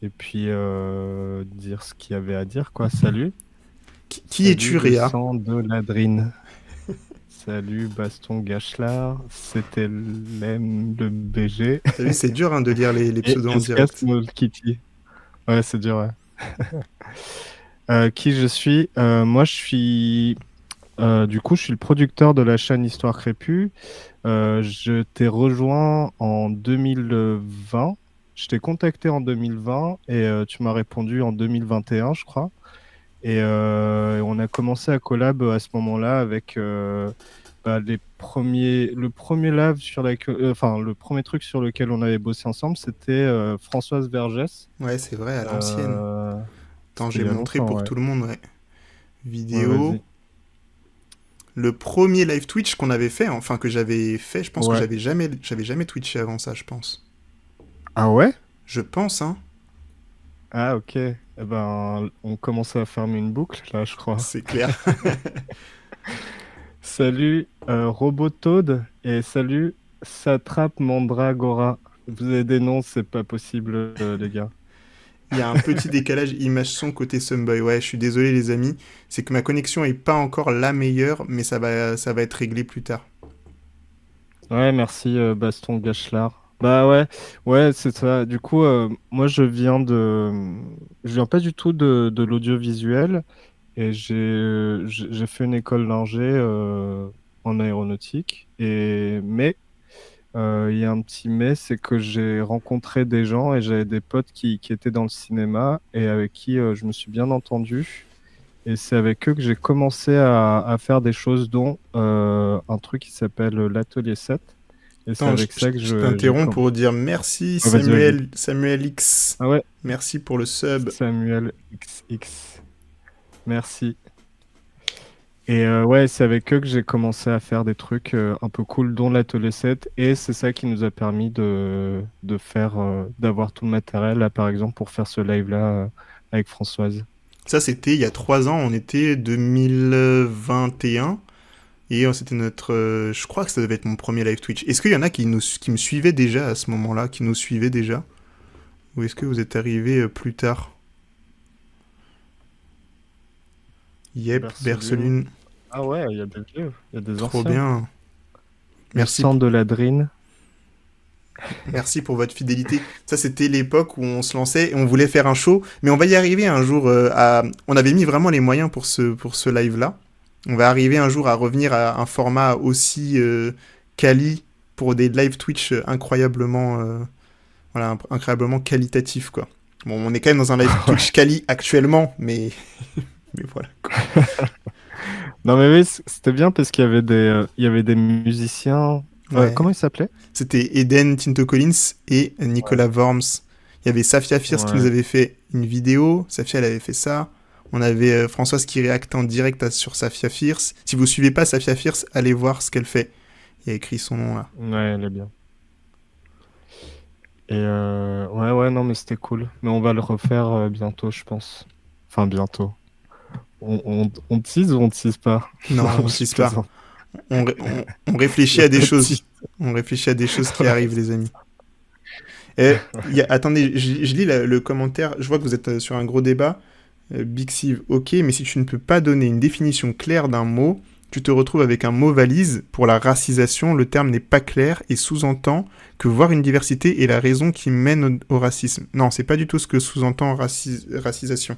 Et puis, dire ce qu'il y avait à dire, quoi. Salut. Qui es-tu, Réa ? Le sang de Ladrine. Salut Baston Gachelard, c'était le BG. T'as vu, c'est dur hein, de lire les pseudos en direct. Small Kitty. Ouais, c'est dur, ouais. Qui je suis moi, je suis... du coup, je suis le producteur de la chaîne Histoire Crépue. Je t'ai rejoint en 2020. Je t'ai contacté en 2020 et tu m'as répondu en 2021, je crois. Et on a commencé à collab à ce moment-là avec le premier live le premier truc sur lequel on avait bossé ensemble, c'était Françoise Vergès. Ouais, c'est vrai, à l'ancienne. Attends, j'ai montré pour tout le monde, ouais. Vidéo. Ouais, le premier live Twitch qu'on avait fait, enfin que j'avais fait, je pense que j'avais jamais Twitché avant ça, je pense. Ah ouais ? Je pense, hein. Ah ok. Eh ben, on commence à fermer une boucle, là, je crois. C'est clair. Salut Robotoad et salut Satrape Mandragora. Vous avez des noms, c'est pas possible, les gars. Il y a un petit décalage image-son côté Sunboy. Ouais, je suis désolé, les amis. C'est que ma connexion est pas encore la meilleure, mais ça va être réglé plus tard. Ouais, merci Baston Gachelard. Bah ouais, c'est ça. Du coup, moi je viens pas du tout de l'audiovisuel et j'ai fait une école d'ingé en aéronautique. Mais il y a un petit mais, c'est que j'ai rencontré des gens et j'avais des potes qui étaient dans le cinéma et avec qui je me suis bien entendu. Et c'est avec eux que j'ai commencé à faire des choses, dont un truc qui s'appelle l'Atelier 7. Et c'est Attends, avec ça que je t'interromps pour dire merci Oh, vas-y, vas-y. Samuel X. Ah ouais, Merci pour le sub. Samuel XX. Merci. Et ouais, c'est avec eux que j'ai commencé à faire des trucs un peu cool, dont l'Atelier 7. Et c'est ça qui nous a permis d'avoir tout le matériel, là, par exemple, pour faire ce live-là avec Françoise. Ça, c'était il y a 3 ans, on était 2021. Et c'était je crois que ça devait être mon premier live Twitch. Est-ce qu'il y en a qui me suivaient déjà à ce moment-là, qui nous suivaient déjà? Ou est-ce que vous êtes arrivés plus tard? Yep, Bercelune. Ah ouais, il y a des vieux, il y a des Trop anciens. bien. Merci. Merci de la Drine. Merci pour votre fidélité. Ça, c'était l'époque où on se lançait et on voulait faire un show. Mais on va y arriver un jour On avait mis vraiment les moyens pour ce live-là. On va arriver un jour à revenir à un format aussi quali pour des live Twitch incroyablement qualitatifs, quoi. Bon, on est quand même dans un live Twitch quali actuellement, mais voilà. Non mais oui, c'était bien parce qu'il y avait des musiciens. Ouais. Comment ils s'appelaient? C'était Eden Tinto Collins et Nicolas Worms. Il y avait Safia Fierce qui nous avait fait une vidéo. Safia, elle avait fait ça. On avait Françoise qui réacte en direct sur Safia Fierce. Si vous suivez pas Safia Fierce, allez voir ce qu'elle fait. Il y a écrit son nom là. Ouais, elle est bien. Et ouais, non mais c'était cool. Mais on va le refaire bientôt, je pense. Enfin, bientôt. On tease ou on tease pas? Non, on tease pas. On réfléchit à des choses. On réfléchit à des choses qui arrivent, les amis. Attendez, je lis le commentaire. Je vois que vous êtes sur un gros débat. Big Sieve, ok, mais si tu ne peux pas donner une définition claire d'un mot, tu te retrouves avec un mot valise. Pour la racisation, le terme n'est pas clair et sous-entend que voir une diversité est la raison qui mène au racisme. Non, c'est pas du tout ce que sous-entend racisation.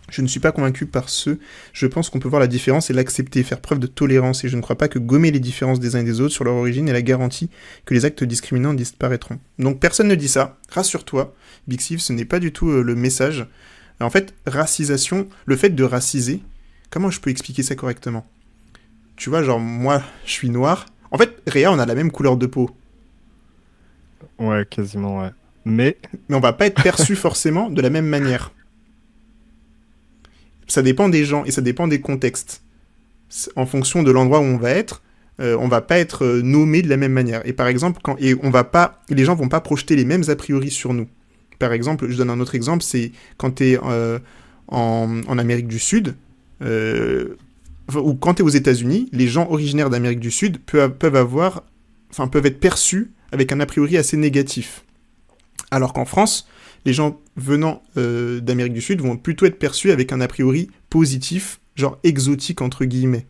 Je ne suis pas convaincu par ce. Je pense qu'on peut voir la différence et l'accepter, faire preuve de tolérance, et je ne crois pas que gommer les différences des uns et des autres sur leur origine est la garantie que les actes discriminants disparaîtront. Donc personne ne dit ça. Rassure-toi, Big Sieve, ce n'est pas du tout le message. En fait, racisation, le fait de raciser, comment je peux expliquer ça correctement? Tu vois, genre, moi, je suis noir. En fait, Réa, on a la même couleur de peau. Ouais, quasiment, ouais. Mais on va pas être perçu forcément de la même manière. Ça dépend des gens et ça dépend des contextes. En fonction de l'endroit où on va être, on va pas être nommé de la même manière. Et par exemple, les gens vont pas projeter les mêmes a priori sur nous. Par exemple, je donne un autre exemple, c'est quand tu es en Amérique du Sud, ou quand tu es aux États-Unis, les gens originaires d'Amérique du Sud peuvent être perçus avec un a priori assez négatif. Alors qu'en France, les gens venant d'Amérique du Sud vont plutôt être perçus avec un a priori positif, genre exotique entre guillemets.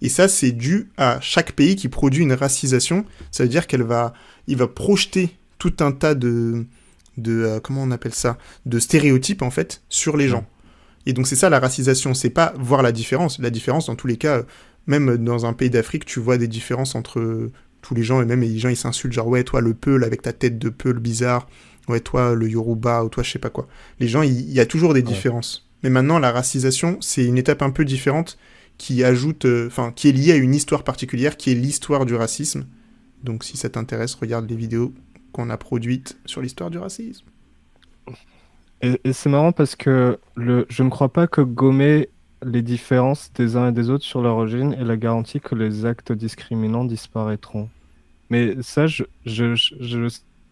Et ça, c'est dû à chaque pays qui produit une racisation. Ça veut dire il va projeter tout un tas de comment on appelle ça, de stéréotypes en fait sur les gens. Et donc c'est ça la racisation, c'est pas voir la différence. La différence, dans tous les cas, même dans un pays d'Afrique, tu vois des différences entre tous les gens, et même les gens ils s'insultent, genre ouais toi le peul avec ta tête de peul bizarre, ouais toi le Yoruba, ou toi je sais pas quoi. Les gens, il y a toujours des différences. Mais maintenant la racisation, c'est une étape un peu différente qui ajoute, qui est liée à une histoire particulière, qui est l'histoire du racisme. Donc si ça t'intéresse, regarde les vidéos qu'on a produites sur l'histoire du racisme. Et c'est marrant parce que je ne crois pas que gommer les différences des uns et des autres sur leur origine est la garantie que les actes discriminants disparaîtront. Mais ça, je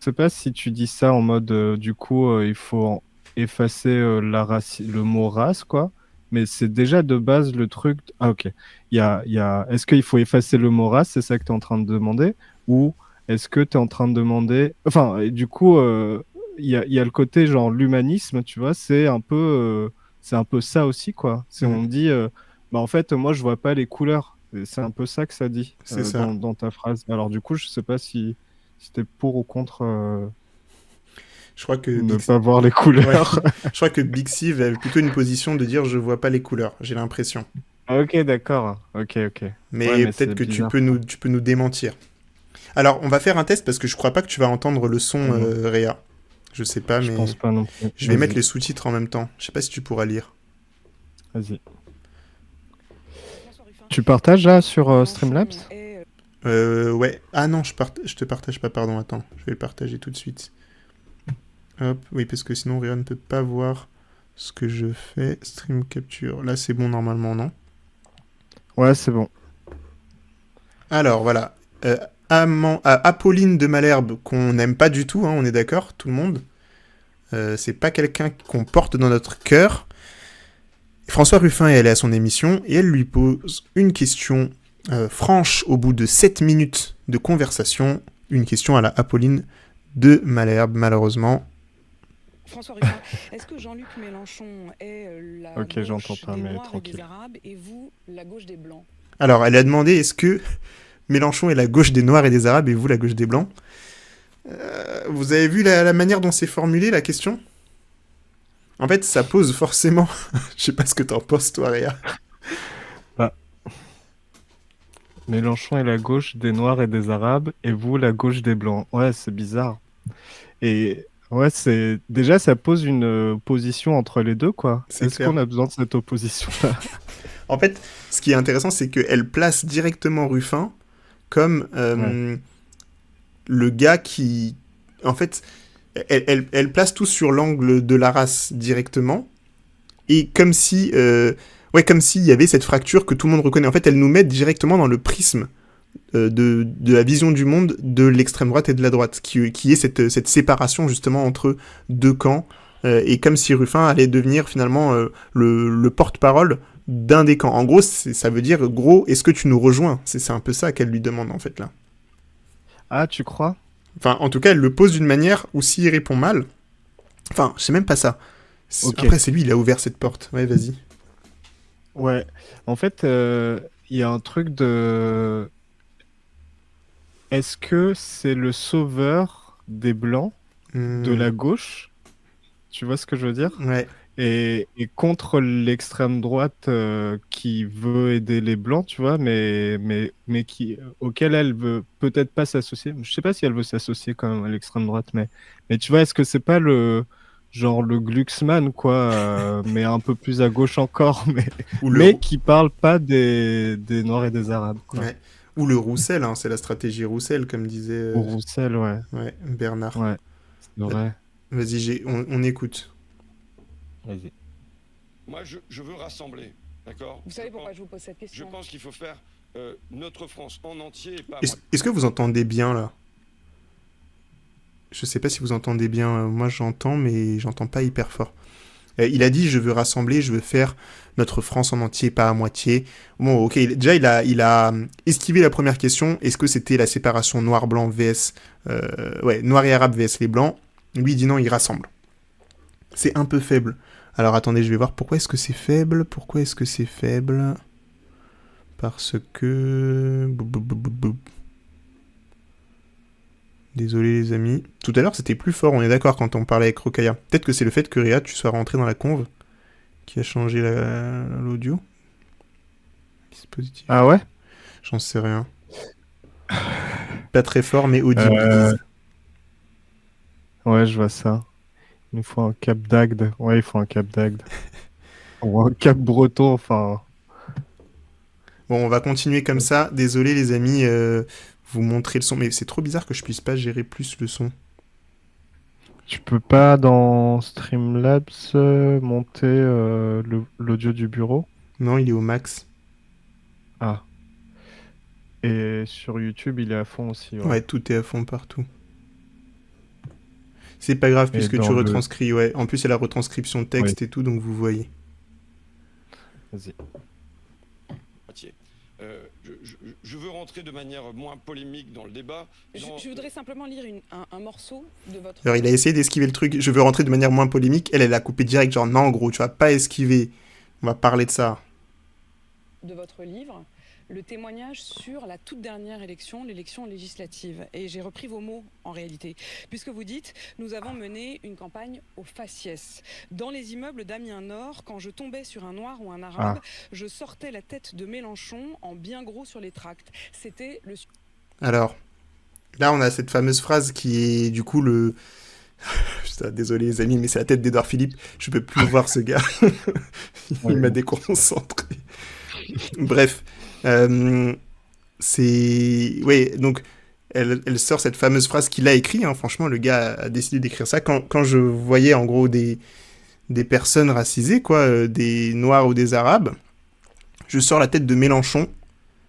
sais pas si tu dis ça en mode du coup il faut effacer le mot race, quoi. Mais c'est déjà de base le truc. Ah ok. Est-ce qu'il faut effacer le mot race, c'est ça que tu es en train de demander, ou est-ce que tu es en train de demander... Enfin, du coup, il y a le côté genre l'humanisme, tu vois, c'est un peu ça aussi, quoi. C'est on me dit, en fait, moi, je vois pas les couleurs. C'est un peu ça que ça dit C'est ça. Dans ta phrase. Alors du coup, je sais pas si t'es pour ou contre Je crois que ne pas voir les couleurs. Ouais. Je crois que Bixi avait plutôt une position de dire je vois pas les couleurs, j'ai l'impression. Ok, d'accord. Ok. Mais, Ouais, mais peut-être c'est que bizarre. tu peux nous démentir. Alors, on va faire un test parce que je crois pas que tu vas entendre le son, Réa. Je sais pas, Je mais pense pas non plus. je vais Vas-y. mettre les sous-titres en même temps. Je sais pas si tu pourras lire. Vas-y. Tu partages là sur Streamlabs? Ouais. Ah non, je te partage pas, pardon, attends. Je vais le partager tout de suite. Hop, oui, parce que sinon Réa ne peut pas voir ce que je fais. Stream capture. Là, c'est bon normalement, non? Ouais, c'est bon. Alors, voilà. Apolline de Malherbe, qu'on n'aime pas du tout, hein, on est d'accord, tout le monde. C'est pas quelqu'un qu'on porte dans notre cœur. François Ruffin est allé à son émission et elle lui pose une question franche au bout de 7 minutes de conversation. Une question à la Apolline de Malherbe, malheureusement. François Ruffin, est-ce que Jean-Luc Mélenchon est la Ok, gauche j'entends pas, des mais Noirs et tranquille. des Arabes et vous, la gauche des Blancs? Alors, elle a demandé est-ce que Mélenchon est la gauche des Noirs et des Arabes et vous la gauche des Blancs? Vous avez vu la manière dont c'est formulé la question? En fait, ça pose forcément... Je sais pas ce que t'en penses, toi, Réa. Mélenchon est la gauche des Noirs et des Arabes, et vous, la gauche des Blancs. Ouais, c'est bizarre. Et ouais, déjà, ça pose une opposition entre les deux, quoi. C'est Est-ce clair. qu'on a besoin de cette opposition-là? En fait, ce qui est intéressant, c'est qu'elle place directement Ruffin comme le gars qui... En fait, elle place tout sur l'angle de la race directement, et comme si... comme s'il y avait cette fracture que tout le monde reconnaît. En fait, elle nous met directement dans le prisme de la vision du monde de l'extrême droite et de la droite, qui est cette séparation justement entre deux camps, et comme si Ruffin allait devenir finalement le porte-parole d'un des camps. En gros, ça veut dire, gros, est-ce que tu nous rejoins? C'est un peu ça qu'elle lui demande en fait là. Ah, tu crois? Enfin, en tout cas, elle le pose d'une manière où s'il répond mal... Enfin, je sais même pas ça. Ok. Après, c'est lui, il a ouvert cette porte. Ouais, vas-y. Ouais. En fait, il y a un truc de... Est-ce que c'est le sauveur des Blancs de la gauche? Tu vois ce que je veux dire? Ouais. Et contre l'extrême droite qui veut aider les Blancs, tu vois, mais auquel elle veut peut-être pas s'associer. Je sais pas si elle veut s'associer quand même à l'extrême droite, mais tu vois, est-ce que c'est pas le Glucksmann, quoi, mais un peu plus à gauche encore, mais qui parle pas des Noirs et des Arabes, quoi. Ouais. Ou le Roussel, hein, c'est la stratégie Roussel, comme disait... Ou Roussel, ouais. Ouais, Bernard. Ouais, c'est vrai. Vas-y, on écoute. Vas-y. Moi, je veux rassembler, d'accord? Vous savez pourquoi je vous pose cette question? Je pense qu'il faut faire notre France en entier. Est-ce que vous entendez bien, là? Je sais pas si vous entendez bien. Moi, j'entends, mais j'entends pas hyper fort. Il a dit, je veux rassembler, je veux faire notre France en entier, pas à moitié. Bon, ok, déjà, il a esquivé la première question. Est-ce que c'était la séparation noir-blanc vs... noir et arabe vs les blancs? Lui, il dit non, il rassemble. C'est un peu faible. Alors, attendez, je vais voir pourquoi est-ce que c'est faible. Pourquoi est-ce que c'est faible? Parce que... Désolé les amis. Tout à l'heure c'était plus fort, on est d'accord quand on parlait avec Rokaya. Peut-être que c'est le fait que Réa, tu sois rentré dans la conve qui a changé l'audio. Dispositif. Ah ouais? J'en sais rien. Pas très fort mais audible. Ouais, je vois ça. Il faut un cap d'Agde. Ouais, il faut un cap d'Agde. Ou un cap breton, enfin... Bon, on va continuer comme ça. Désolé les amis, vous montrer le son. Mais c'est trop bizarre que je puisse pas gérer plus le son. Tu peux pas dans Streamlabs monter l'audio du bureau? Non, il est au max. Ah. Et sur YouTube, il est à fond aussi. Ouais, tout est à fond partout. C'est pas grave puisque tu retranscris, ouais. En plus, il y a la retranscription de texte et tout, donc vous voyez. Vas-y. Je veux rentrer de manière moins polémique dans le débat. Je voudrais simplement lire un morceau de votre... Alors, il a essayé d'esquiver le truc. Je veux rentrer de manière moins polémique. Elle a coupé direct, genre, non, gros, tu vas pas esquiver. On va parler de ça. De votre livre. le témoignage sur la toute dernière élection, l'élection législative. Et j'ai repris vos mots en réalité, puisque vous dites « Nous avons mené une campagne au faciès. Dans les immeubles d'Amiens Nord, quand je tombais sur un noir ou un arabe, je sortais la tête de Mélenchon en bien gros sur les tracts. C'était le... » Alors, là, on a cette fameuse phrase qui est du coup le... Putain, désolé les amis, mais c'est la tête d'Édouard Philippe. Je peux plus voir ce gars. Il m'a déconcentré. Bref, c'est... Oui, donc, elle sort cette fameuse phrase qu'il a écrite. Hein. Franchement, le gars a décidé d'écrire ça. Quand je voyais, en gros, des personnes racisées, quoi, des Noirs ou des Arabes, je sors la tête de Mélenchon,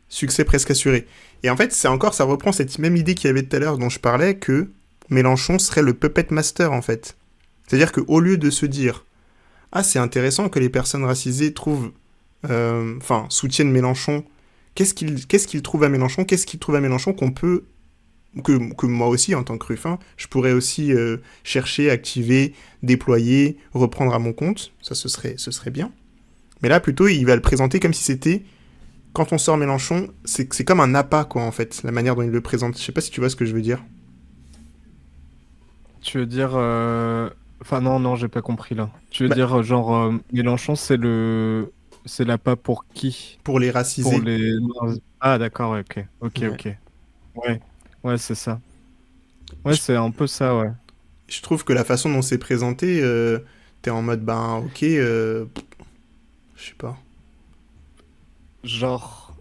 succès presque assuré. Et en fait, ça reprend cette même idée qu'il y avait tout à l'heure dont je parlais, que Mélenchon serait le puppet master, en fait. C'est-à-dire qu'au lieu de se dire « Ah, c'est intéressant que les personnes racisées soutiennent Mélenchon. Qu'est-ce qu'il trouve à Mélenchon ? Qu'est-ce qu'il trouve à Mélenchon qu'on peut... Que moi aussi, en tant que Ruffin, je pourrais aussi chercher, activer, déployer, reprendre à mon compte. Ça, ce serait bien. Mais là, plutôt, il va le présenter comme si c'était... Quand on sort Mélenchon, c'est comme un appât, quoi, en fait, la manière dont il le présente. Je sais pas si tu vois ce que je veux dire. Tu veux dire... Enfin, non, j'ai pas compris, là. Tu veux dire, genre, Mélenchon, c'est l'appât pour qui ? Pour les racisés. Ah, d'accord, ok. Ouais, c'est ça. Ouais, c'est un peu ça, ouais. Je trouve que la façon dont c'est présenté, t'es en mode, ok, je sais pas. Genre,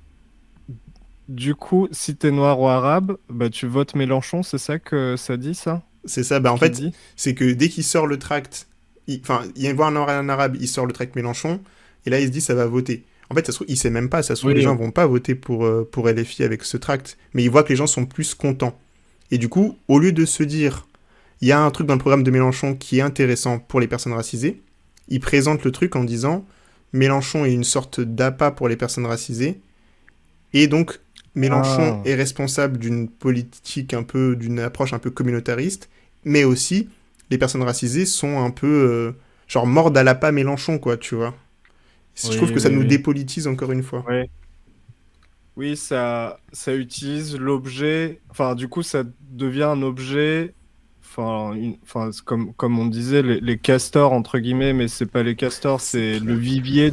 du coup, si t'es noir ou arabe, tu votes Mélenchon, c'est ça que ça dit, ça ? C'est ça, en fait, c'est que dès qu'il sort le tract, il voit un noir et un arabe, il sort le tract Mélenchon, et là il se dit ça va voter. En fait, ça se trouve, il sait même pas, ça se trouve, les gens vont pas voter pour LFI avec ce tract, mais il voit que les gens sont plus contents. Et du coup, au lieu de se dire, il y a un truc dans le programme de Mélenchon qui est intéressant pour les personnes racisées, il présente le truc en disant, Mélenchon est une sorte d'appât pour les personnes racisées, et donc Mélenchon est responsable d'une politique d'une approche un peu communautariste, mais aussi, les personnes racisées sont un peu, mordent à l'appât Mélenchon, quoi, tu vois. Je trouve que ça nous dépolitise encore une fois. Oui, ça utilise l'objet, enfin, du coup, ça devient un objet, comme on disait, les castors, entre guillemets, mais c'est pas les castors, c'est le vivier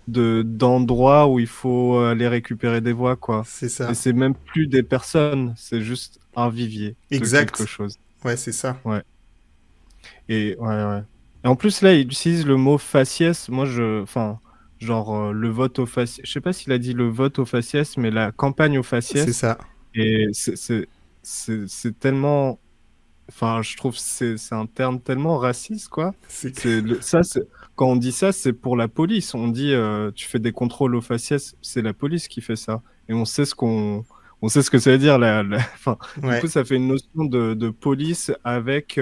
d'endroits où il faut aller récupérer des voix, quoi. C'est ça. Et c'est même plus des personnes, c'est juste un vivier de quelque chose. Ouais, c'est ça. Ouais. Et en plus, là, il utilise le mot faciès. Moi, le vote au faciès. Je sais pas s'il a dit le vote au faciès, mais la campagne au faciès. C'est ça. Et c'est tellement... Enfin, je trouve que c'est un terme tellement raciste, quoi. Quand on dit ça, c'est pour la police. On dit, tu fais des contrôles au faciès, c'est la police qui fait ça. Et on sait ce que ça veut dire. Du coup, ça fait une notion de police avec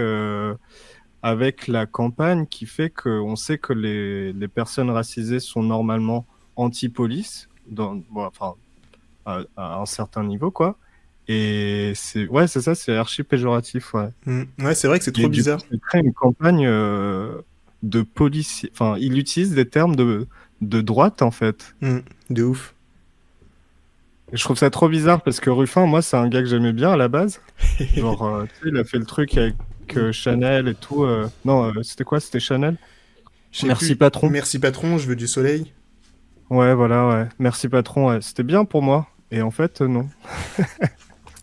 la campagne qui fait qu'on sait que les personnes racisées sont normalement anti-police, à un certain niveau, quoi. Et c'est ça, c'est archi péjoratif, ouais. Ouais, c'est vrai que c'est trop bizarre. Il crée une campagne de police. Enfin, il utilise des termes de droite, en fait. De ouf. Et je trouve ça trop bizarre parce que Ruffin, moi, c'est un gars que j'aimais bien à la base. Genre, tu sais, il a fait le truc avec Chanel et tout. Non, c'était quoi ? C'était Chanel ? Merci patron. Merci patron, je veux du soleil. Ouais, voilà, ouais. Merci patron, ouais. C'était bien pour moi. Et en fait, non.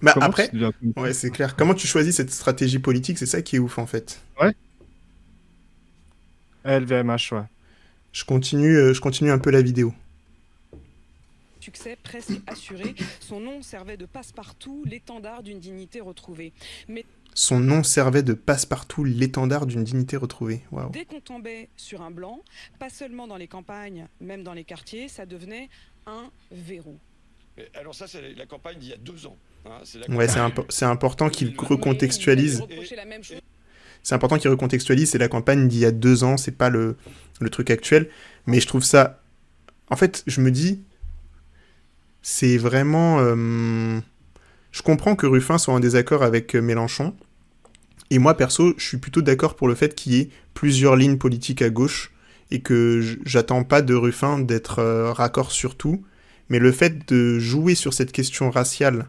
Après, ouais, c'est clair. Comment tu choisis cette stratégie politique ? C'est ça qui est ouf, en fait. Ouais. LVMH, ouais. Je continue un peu la vidéo. Succès presque assuré. Son nom servait de passe-partout, l'étendard d'une dignité retrouvée. Mais son nom servait de passe-partout, l'étendard d'une dignité retrouvée. Wow. Dès qu'on tombait sur un blanc, pas seulement dans les campagnes, même dans les quartiers, ça devenait un verrou. Alors ça, c'est la campagne d'il y a 2 ans. Hein, c'est important qu'il recontextualise. C'est important qu'il recontextualise, c'est la campagne d'il y a 2 ans, c'est pas le truc actuel. Mais je trouve ça... En fait, je me dis... C'est vraiment... Je comprends que Ruffin soit en désaccord avec Mélenchon. Et moi, perso, je suis plutôt d'accord pour le fait qu'il y ait plusieurs lignes politiques à gauche et que j'attends pas de Ruffin d'être raccord sur tout. Mais le fait de jouer sur cette question raciale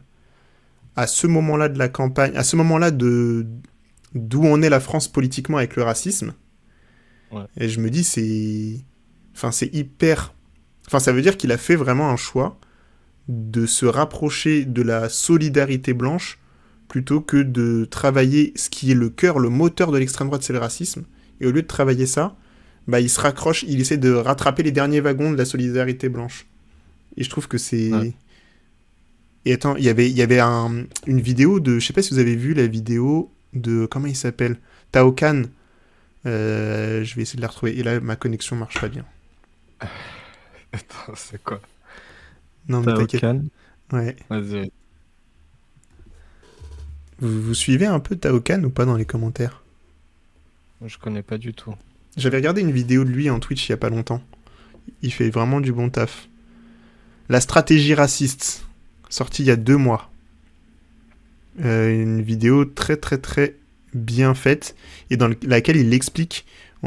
à ce moment-là de la campagne, à ce moment-là d'où en est la France politiquement avec le racisme, et je me dis, c'est hyper... Enfin, ça veut dire qu'il a fait vraiment un choix de se rapprocher de la solidarité blanche plutôt que de travailler ce qui est le cœur, le moteur de l'extrême droite, c'est le racisme. Et au lieu de travailler ça, il se raccroche, il essaie de rattraper les derniers wagons de la solidarité blanche. Et je trouve que c'est... Ouais. Et attends, il y avait une vidéo de... Je sais pas si vous avez vu la vidéo de... Comment il s'appelle ? Tao Khan. Je vais essayer de la retrouver. Et là, ma connexion marche pas bien. Attends, c'est quoi ? Non, mais t'inquiète. Ouais. Vas-y. Vous suivez un peu Tao Khan ou pas dans les commentaires ? Je connais pas du tout. J'avais regardé une vidéo de lui en Twitch il y a pas longtemps. Il fait vraiment du bon taf. La stratégie raciste, sortie il y a 2 mois. Une vidéo très très très bien faite et dans laquelle il explique,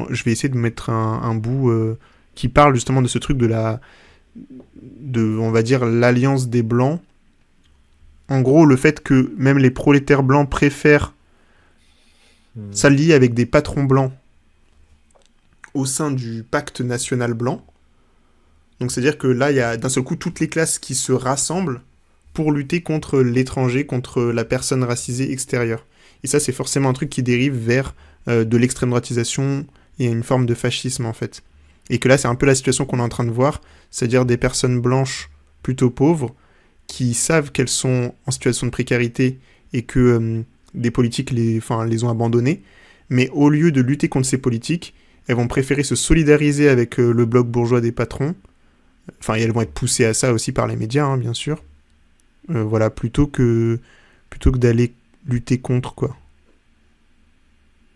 je vais essayer de mettre un bout qui parle justement de ce truc on va dire, l'alliance des Blancs. En gros, le fait que même les prolétaires blancs préfèrent s'allier avec des patrons blancs au sein du pacte national blanc. Donc c'est-à-dire que là, il y a d'un seul coup toutes les classes qui se rassemblent pour lutter contre l'étranger, contre la personne racisée extérieure. Et ça, c'est forcément un truc qui dérive vers de l'extrême droitisation et une forme de fascisme, en fait. Et que là, c'est un peu la situation qu'on est en train de voir, c'est-à-dire des personnes blanches plutôt pauvres qui savent qu'elles sont en situation de précarité et que des politiques les ont abandonnées, mais au lieu de lutter contre ces politiques, elles vont préférer se solidariser avec le bloc bourgeois des patrons, et elles vont être poussées à ça aussi par les médias, hein, bien sûr, voilà, plutôt que d'aller lutter contre, quoi.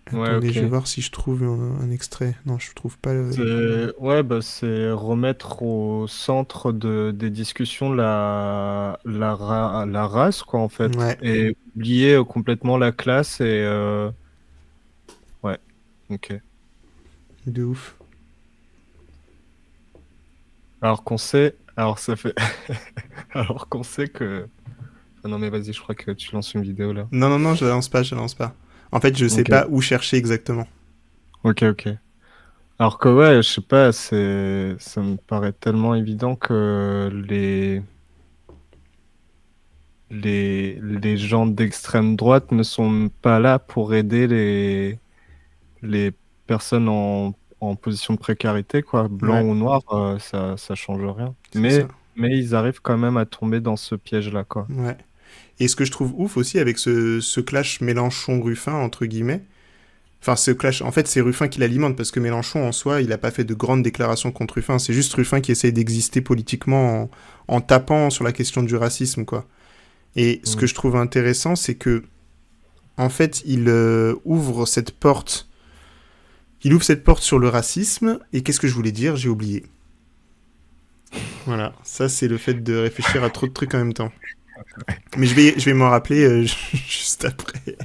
Attendez, je vais voir si je trouve un extrait. Non, je trouve pas. C'est remettre au centre des discussions la race, quoi, en fait. Ouais. Et oublier complètement la classe et... Ouais, ok. De ouf. Alors qu'on sait... Alors ça fait... Alors qu'on sait que... Ah non mais vas-y, je crois que tu lances une vidéo, là. Non, je la lance pas. En fait, je sais pas où chercher exactement. Ok. Alors que ouais, je sais pas, ça me paraît tellement évident que les gens d'extrême droite ne sont pas là pour aider les personnes en position de précarité, quoi. Blanc ou noir, ça change rien. Mais ils arrivent quand même à tomber dans ce piège-là, quoi. Ouais. Et ce que je trouve ouf aussi avec ce clash Mélenchon-Ruffin, entre guillemets, enfin ce clash, en fait c'est Ruffin qui l'alimente, parce que Mélenchon en soi, il a pas fait de grandes déclarations contre Ruffin, c'est juste Ruffin qui essaye d'exister politiquement en tapant sur la question du racisme, quoi. Et ce que je trouve intéressant, c'est que, en fait, il ouvre cette porte sur le racisme, et qu'est-ce que je voulais dire ? J'ai oublié. Voilà, ça c'est le fait de réfléchir à trop de trucs en même temps. Mais je vais m'en rappeler juste après.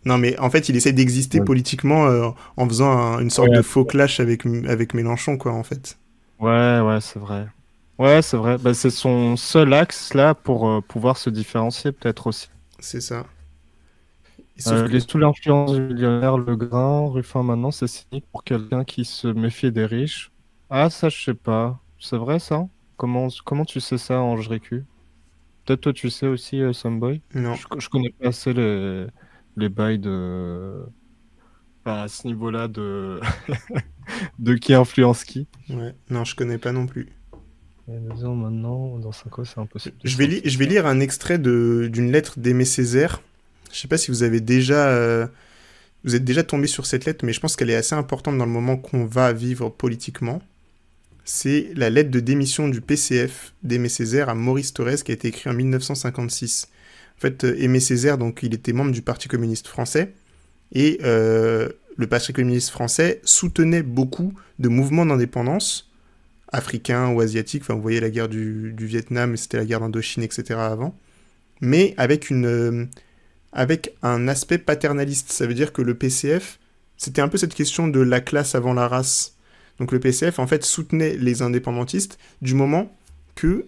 Non, mais en fait, il essaie d'exister politiquement en faisant une sorte de faux clash avec Mélenchon, quoi, en fait. Ouais, c'est vrai. Ouais, c'est vrai. Bah, c'est son seul axe, là, pour pouvoir se différencier, peut-être aussi. C'est ça. Sous l'influence du millionnaire Legrand, Ruffin, maintenant, c'est cynique pour quelqu'un qui se méfie des riches. Ah, ça, je sais pas. C'est vrai, ça ? Comment tu sais ça, Ange Récu ? Peut-être toi, tu sais aussi, Someboy ? Non. Je connais pas assez les bails de... Enfin, à ce niveau-là de... de qui influence qui. Ouais, non, je connais pas non plus. Maintenant, dans 5 ans, c'est impossible. Je vais lire un extrait d'une lettre d'Aimé Césaire. Je sais pas si vous avez déjà... vous êtes déjà tombé sur cette lettre, mais je pense qu'elle est assez importante dans le moment qu'on va vivre politiquement. C'est la lettre de démission du PCF d'Aimé Césaire à Maurice Thorez qui a été écrite en 1956. En fait, Aimé Césaire, donc, il était membre du Parti communiste français et le Parti communiste français soutenait beaucoup de mouvements d'indépendance africains ou asiatiques. Enfin, vous voyez la guerre du Vietnam, c'était la guerre d'Indochine, etc. avant. Mais avec un aspect paternaliste. Ça veut dire que le PCF, c'était un peu cette question de la classe avant la race. Donc le PCF, en fait, soutenait les indépendantistes du moment que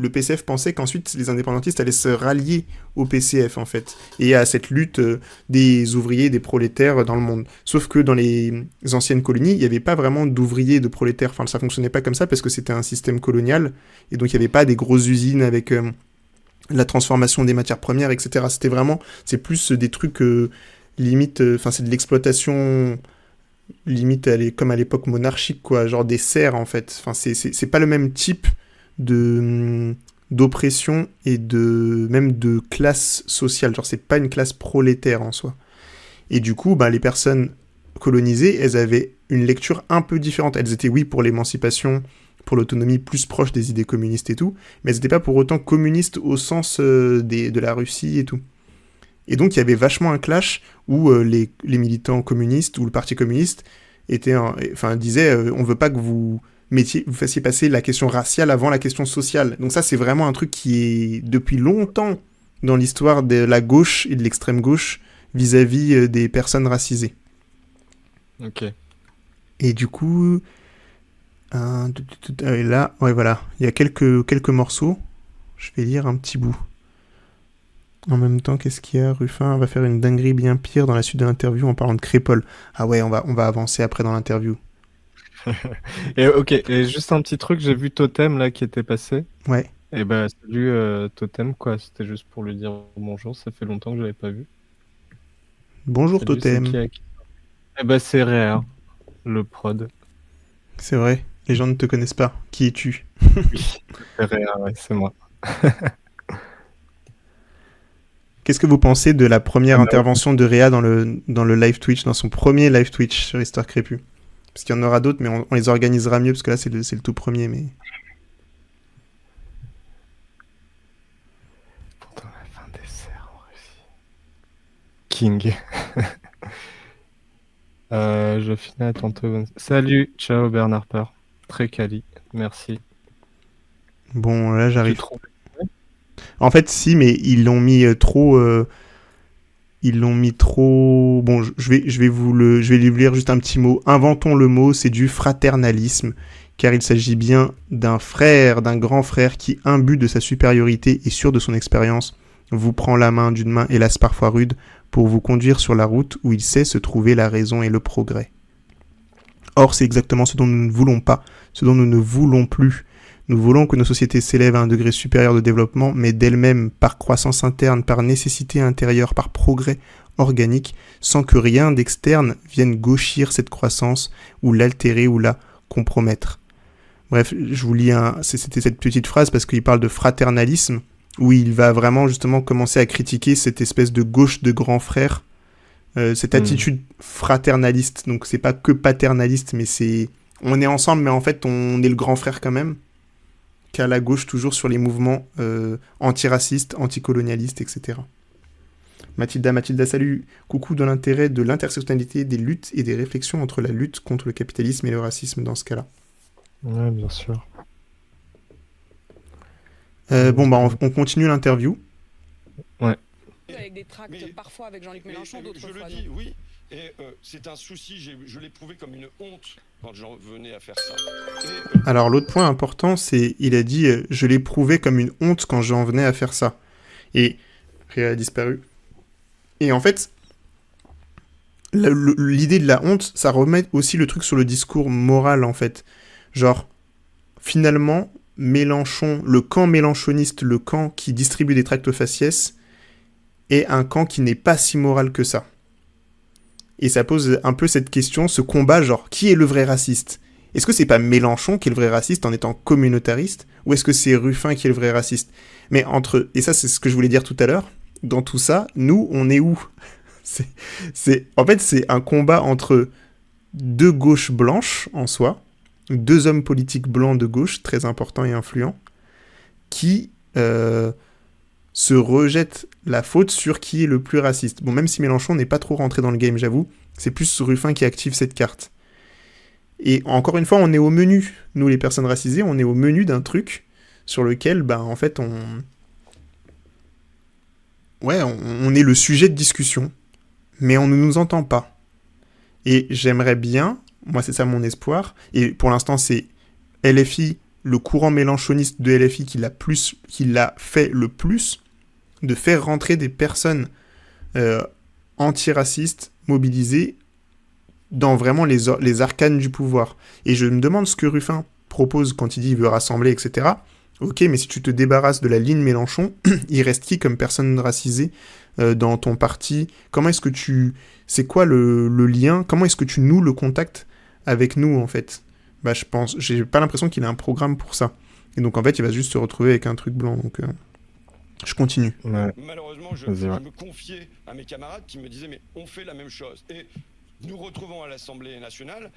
le PCF pensait qu'ensuite les indépendantistes allaient se rallier au PCF, en fait, et à cette lutte des ouvriers, des prolétaires dans le monde. Sauf que dans les anciennes colonies, il n'y avait pas vraiment d'ouvriers et de prolétaires. Enfin, ça fonctionnait pas comme ça parce que c'était un système colonial, et donc il n'y avait pas des grosses usines avec la transformation des matières premières, etc. C'est plus des trucs limite, c'est de l'exploitation limite comme à l'époque monarchique, quoi, genre des serfs, en fait. Enfin, c'est pas le même type d'oppression et même de classe sociale. Genre, c'est pas une classe prolétaire en soi. Et du coup, les personnes colonisées, elles avaient une lecture un peu différente. Elles étaient, oui, pour l'émancipation, pour l'autonomie plus proche des idées communistes et tout, mais elles n'étaient pas pour autant communistes au sens de la Russie et tout. Et donc, il y avait vachement un clash où les militants communistes ou le Parti communiste disaient on veut pas que vous fassiez passer la question raciale avant la question sociale. Donc ça, c'est vraiment un truc qui est depuis longtemps dans l'histoire de la gauche et de l'extrême gauche vis-à-vis des personnes racisées. Ok. Et du coup, là, ouais, voilà, il y a quelques morceaux. Je vais lire un petit bout. En même temps, qu'est-ce qu'il y a ? Ruffin va faire une dinguerie bien pire dans la suite de l'interview en parlant de Crépol. Ah ouais, on va avancer après dans l'interview. Et juste un petit truc, j'ai vu Totem là qui était passé. Ouais. Et salut Totem, quoi. C'était juste pour lui dire bonjour, ça fait longtemps que je l'avais pas vu. Bonjour salut, Totem. C'est Réa, le prod. C'est vrai, les gens ne te connaissent pas. Qui es-tu ? Oui, c'est Réa, ouais, c'est moi. Qu'est-ce que vous pensez de la première intervention de Réa dans le live Twitch, dans son premier live Twitch sur Histoire Crépue ? Parce qu'il y en aura d'autres, mais on les organisera mieux, parce que là, c'est le tout premier, mais... Pourtant, la fin des serres en Russie. King. Je finis à tantôt. Salut, ciao Bernard Harper. Très quali, merci. Bon, là, j'arrive. En fait, si, mais ils l'ont mis trop... Bon, je vais vous lire juste un petit mot. Inventons le mot, c'est du fraternalisme, car il s'agit bien d'un grand frère qui, imbu de sa supériorité et sûr de son expérience, vous prend la main d'une main hélas parfois rude pour vous conduire sur la route où il sait se trouver la raison et le progrès. Or, c'est exactement ce dont nous ne voulons pas, ce dont nous ne voulons plus. Nous voulons que nos sociétés s'élèvent à un degré supérieur de développement, mais d'elles-mêmes, par croissance interne, par nécessité intérieure, par progrès organique, sans que rien d'externe vienne gauchir cette croissance, ou l'altérer, ou la compromettre. Bref, je vous lis c'était cette petite phrase parce qu'il parle de fraternalisme, où il va vraiment justement commencer à critiquer cette espèce de gauche de grand frère, cette attitude fraternaliste. Donc c'est pas que paternaliste, mais on est ensemble, mais en fait on est le grand frère quand même. Qu'à la gauche toujours sur les mouvements antiracistes, anticolonialistes, etc. Mathilda, salut. Coucou dans l'intérêt de l'intersectionnalité des luttes et des réflexions entre la lutte contre le capitalisme et le racisme dans ce cas-là. Ouais, bien sûr. On continue l'interview. Ouais. Avec des tracts, parfois avec Jean-Luc Mélenchon, d'autres fois. Je le dis, oui, et c'est un souci, je l'ai éprouvé comme une honte quand j'en venais à faire ça. Alors l'autre point important, c'est, il a dit, je l'ai éprouvé comme une honte quand j'en venais à faire ça. Et Réa a disparu. Et en fait, l'idée de la honte, ça remet aussi le truc sur le discours moral, en fait. Genre, finalement, Mélenchon, le camp mélenchoniste, le camp qui distribue des tracts faciès, est un camp qui n'est pas si moral que ça. Et ça pose un peu cette question, ce combat, genre, qui est le vrai raciste ? Est-ce que c'est pas Mélenchon qui est le vrai raciste en étant communautariste ? Ou est-ce que c'est Ruffin qui est le vrai raciste ? Mais et ça c'est ce que je voulais dire tout à l'heure, dans tout ça, nous, on est où ? En fait, c'est un combat entre deux gauches blanches, en soi, deux hommes politiques blancs de gauche, très importants et influents, qui se rejettent la faute sur qui est le plus raciste. Bon, même si Mélenchon n'est pas trop rentré dans le game, j'avoue, c'est plus Ruffin qui active cette carte. Et encore une fois, on est au menu. Nous, les personnes racisées, on est au menu d'un truc sur lequel, en fait, on est le sujet de discussion, mais on ne nous entend pas. Et j'aimerais bien, moi c'est ça mon espoir, et pour l'instant c'est LFI, le courant mélenchoniste de LFI qui l'a fait le plus, de faire rentrer des personnes antiracistes mobilisées dans vraiment les arcanes du pouvoir. Et je me demande ce que Ruffin propose quand il dit qu'il veut rassembler, etc. Ok, mais si tu te débarrasses de la ligne Mélenchon, il reste qui comme personne racisée dans ton parti? Comment est-ce que c'est quoi le lien? Comment est-ce que tu noues le contact avec nous, en fait? Bah, j'ai pas l'impression qu'il a un programme pour ça. Et donc, en fait, il va juste se retrouver avec un truc blanc. Donc, je continue. Ouais. Malheureusement, je me confiais à mes camarades qui me disaient, mais on fait la même chose. Et nous retrouvons à l'Assemblée nationale,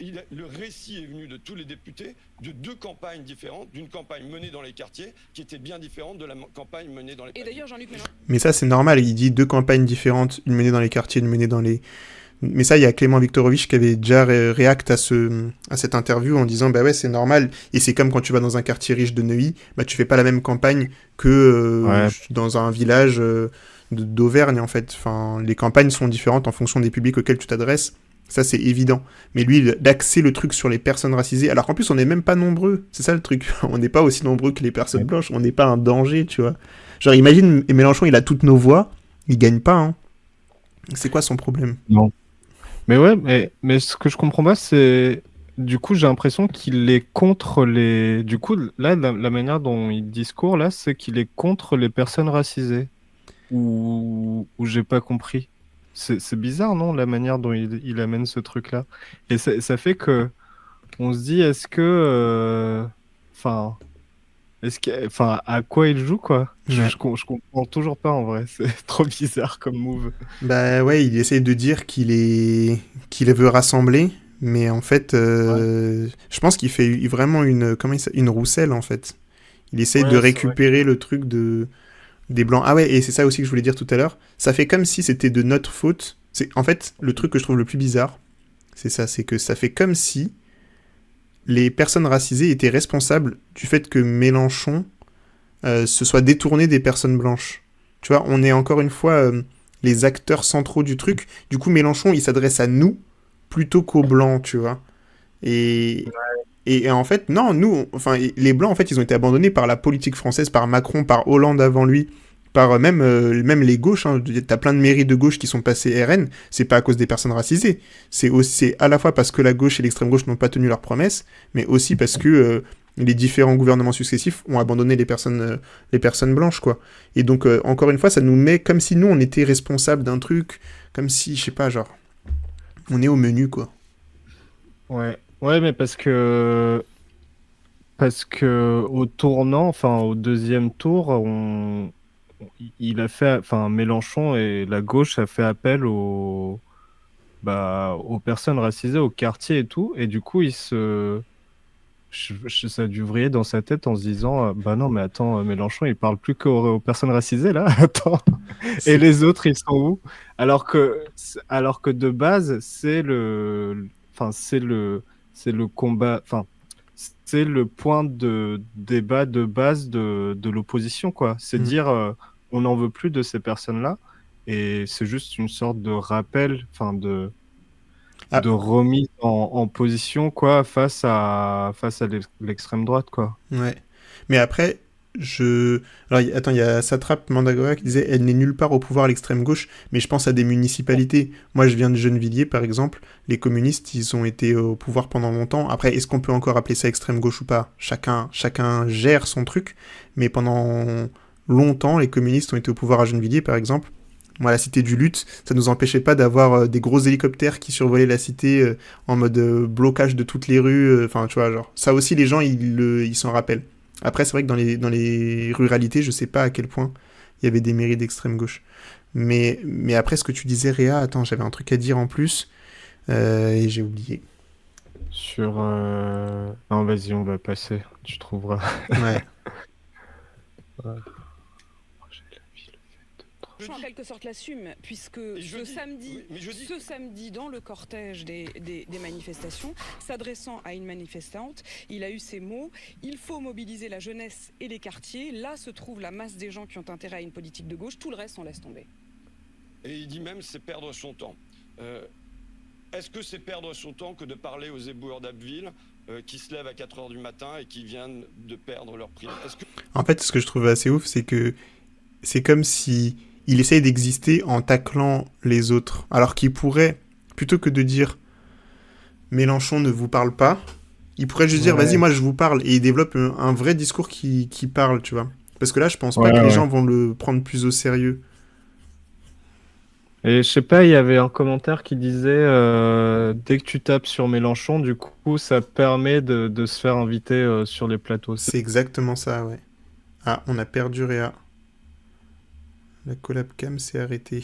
le récit est venu de tous les députés de 2 campagnes différentes, d'une campagne menée dans les quartiers qui était bien différente de la campagne menée dans les... Et d'ailleurs, Jean-Luc Mélenchon... Mais ça, c'est normal. Il dit 2 campagnes différentes, une menée dans les quartiers, une menée dans les... Mais ça, il y a Clément Viktorovitch qui avait déjà réact à cette interview en disant, bah ouais, c'est normal. Et c'est comme quand tu vas dans un quartier riche de Neuilly, bah tu fais pas la même campagne que dans un village d'Auvergne, en fait. Enfin, les campagnes sont différentes en fonction des publics auxquels tu t'adresses. Ça, c'est évident. Mais lui, d'axer le truc sur les personnes racisées, alors qu'en plus, on n'est même pas nombreux. C'est ça le truc. On n'est pas aussi nombreux que les personnes blanches. On n'est pas un danger, tu vois. Genre, imagine, Mélenchon, il a toutes nos voix. Il gagne pas, hein. C'est quoi son problème? Non. Mais ouais, mais ce que je comprends pas, c'est... Du coup, j'ai l'impression qu'il est contre les... Du coup, là, la manière dont il discourt, là, c'est qu'il est contre les personnes racisées. Ou j'ai pas compris. C'est bizarre, non, la manière dont il amène ce truc-là. Et ça fait que on se dit, est-ce que... à quoi il joue, quoi? Je comprends toujours pas, en vrai. C'est trop bizarre comme move. Bah ouais, il essaye de dire qu'il veut rassembler, mais en fait, je pense qu'il fait vraiment une rousselle, en fait. Il essaye de récupérer le truc des Blancs. Ah ouais, et c'est ça aussi que je voulais dire tout à l'heure. Ça fait comme si c'était de notre faute. En fait, le truc que je trouve le plus bizarre, c'est ça, c'est que ça fait comme si les personnes racisées étaient responsables du fait que Mélenchon se soit détourné des personnes blanches. Tu vois, on est encore une fois les acteurs centraux du truc. Du coup, Mélenchon, il s'adresse à nous plutôt qu'aux blancs, tu vois. Et en fait, non, les blancs, en fait, ils ont été abandonnés par la politique française, par Macron, par Hollande avant lui, par même les gauches. Hein. T'as plein de mairies de gauche qui sont passées RN. C'est pas à cause des personnes racisées. C'est à la fois parce que la gauche et l'extrême gauche n'ont pas tenu leurs promesses, mais aussi parce que les différents gouvernements successifs ont abandonné les personnes blanches, quoi. Et donc, encore une fois, ça nous met comme si nous, on était responsables d'un truc, comme si, je sais pas, genre, on est au menu, quoi. Ouais, mais parce que au tournant, enfin au deuxième tour, il a fait, enfin Mélenchon et la gauche a fait appel aux personnes racisées, au quartier et tout, et du coup ça a dû vriller dans sa tête en se disant bah non mais attends, Mélenchon il parle plus qu'aux personnes racisées là, attends, et les autres ils sont où? Alors que de base c'est le combat, enfin, c'est le point de débat de base de l'opposition, quoi. C'est dire, on n'en veut plus de ces personnes-là, et c'est juste une sorte de rappel, enfin, de remise en position, quoi, face à l'extrême droite, quoi. Ouais. Mais après, alors, attends, il y a Satrap Mandagora qui disait « Elle n'est nulle part au pouvoir, l'extrême gauche », mais je pense à des municipalités. Moi, je viens de Gennevilliers, par exemple. Les communistes, ils ont été au pouvoir pendant longtemps. Après, est-ce qu'on peut encore appeler ça extrême gauche ou pas? Chacun gère son truc. Mais pendant longtemps, les communistes ont été au pouvoir à Gennevilliers, par exemple. Moi, la cité du Luth, ça nous empêchait pas d'avoir des gros hélicoptères qui survolaient la cité en mode blocage de toutes les rues. Enfin, tu vois, genre, ça aussi, les gens, ils s'en rappellent. Après, c'est vrai que dans les ruralités, je sais pas à quel point il y avait des mairies d'extrême gauche. Mais après, ce que tu disais, Réa, attends, j'avais un truc à dire en plus, et j'ai oublié. Sur... Non, vas-y, on va passer, tu trouveras. Ouais. En quelque sorte l'assume, puisque ce samedi, dans le cortège des manifestations, s'adressant à une manifestante, il a eu ces mots: il faut mobiliser la jeunesse et les quartiers, là se trouve la masse des gens qui ont intérêt à une politique de gauche, tout le reste on laisse tomber. Et il dit même c'est perdre son temps. est-ce que c'est perdre son temps que de parler aux éboueurs d'Abbeville qui se lèvent à 4h du matin et qui viennent de perdre leur prime? En fait, ce que je trouve assez ouf, c'est que c'est comme si il essaye d'exister en taclant les autres. Alors qu'il pourrait, plutôt que de dire Mélenchon ne vous parle pas, il pourrait juste dire vas-y, moi je vous parle. Et il développe un vrai discours qui parle, tu vois. Parce que là, je pense pas que les gens vont le prendre plus au sérieux. Et je sais pas, il y avait un commentaire qui disait dès que tu tapes sur Mélenchon, du coup, ça permet de se faire inviter sur les plateaux. C'est exactement ça, ouais. Ah, on a perdu Réa. La collab cam s'est arrêtée.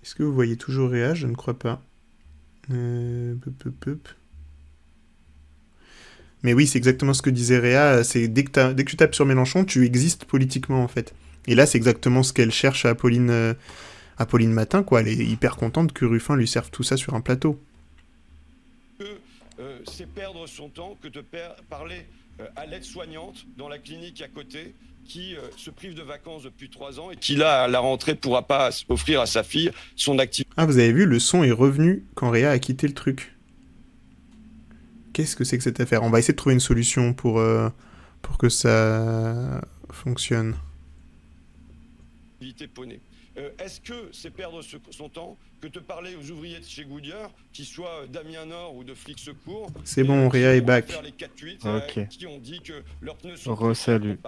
Est-ce que vous voyez toujours Réa? Je ne crois pas. Mais oui, c'est exactement ce que disait Réa. C'est dès que tu tapes sur Mélenchon, tu existes politiquement, en fait. Et là, c'est exactement ce qu'elle cherche à Apolline Matin, quoi. Elle est hyper contente que Ruffin lui serve tout ça sur un plateau. C'est perdre son temps que de parler à l'aide-soignante dans la clinique à côté qui se prive de vacances depuis 3 ans et qui, là, à la rentrée, pourra pas offrir à sa fille son activité. Ah, vous avez vu, le son est revenu quand Réa a quitté le truc. Qu'est-ce que c'est que cette affaire? On va essayer de trouver une solution pour que ça fonctionne. Est-ce que c'est perdre son temps que de parler aux ouvriers de chez Goodyear, qu'ils soient d'Amiens Nord ou de Flics Secours? C'est bon, Réa est back. Ok. Qui ont dit que leurs pneus sont Re-salut.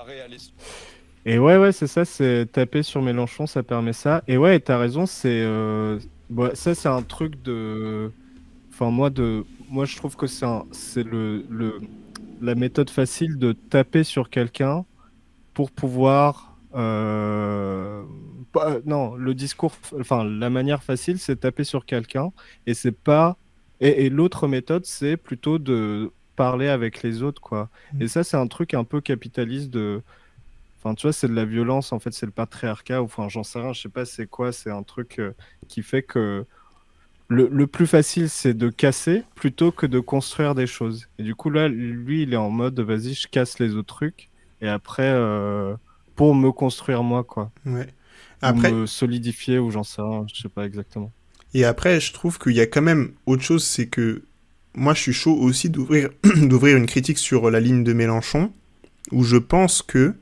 Et ouais, c'est ça, c'est taper sur Mélenchon, ça permet ça. Et ouais, t'as raison, c'est ça, c'est un truc de. Enfin, moi, je trouve que c'est la méthode facile de taper sur quelqu'un pour pouvoir. Non, le discours, enfin, la manière facile, c'est taper sur quelqu'un et c'est pas. Et l'autre méthode, c'est plutôt de parler avec les autres, quoi. Et ça, c'est un truc un peu capitaliste de. Enfin, tu vois, c'est de la violence, en fait, c'est le patriarcat, ou enfin, j'en sais rien, je sais pas c'est quoi, c'est un truc qui fait que. Le plus facile, c'est de casser plutôt que de construire des choses. Et du coup, là, lui, il est en mode, vas-y, je casse les autres trucs. Et après, pour me construire moi, quoi. Ouais. Après... Pour me solidifier, ou j'en sais rien, je sais pas exactement. Et après, je trouve qu'il y a quand même autre chose, c'est que moi, je suis chaud aussi d'ouvrir une critique sur la ligne de Mélenchon, où je pense que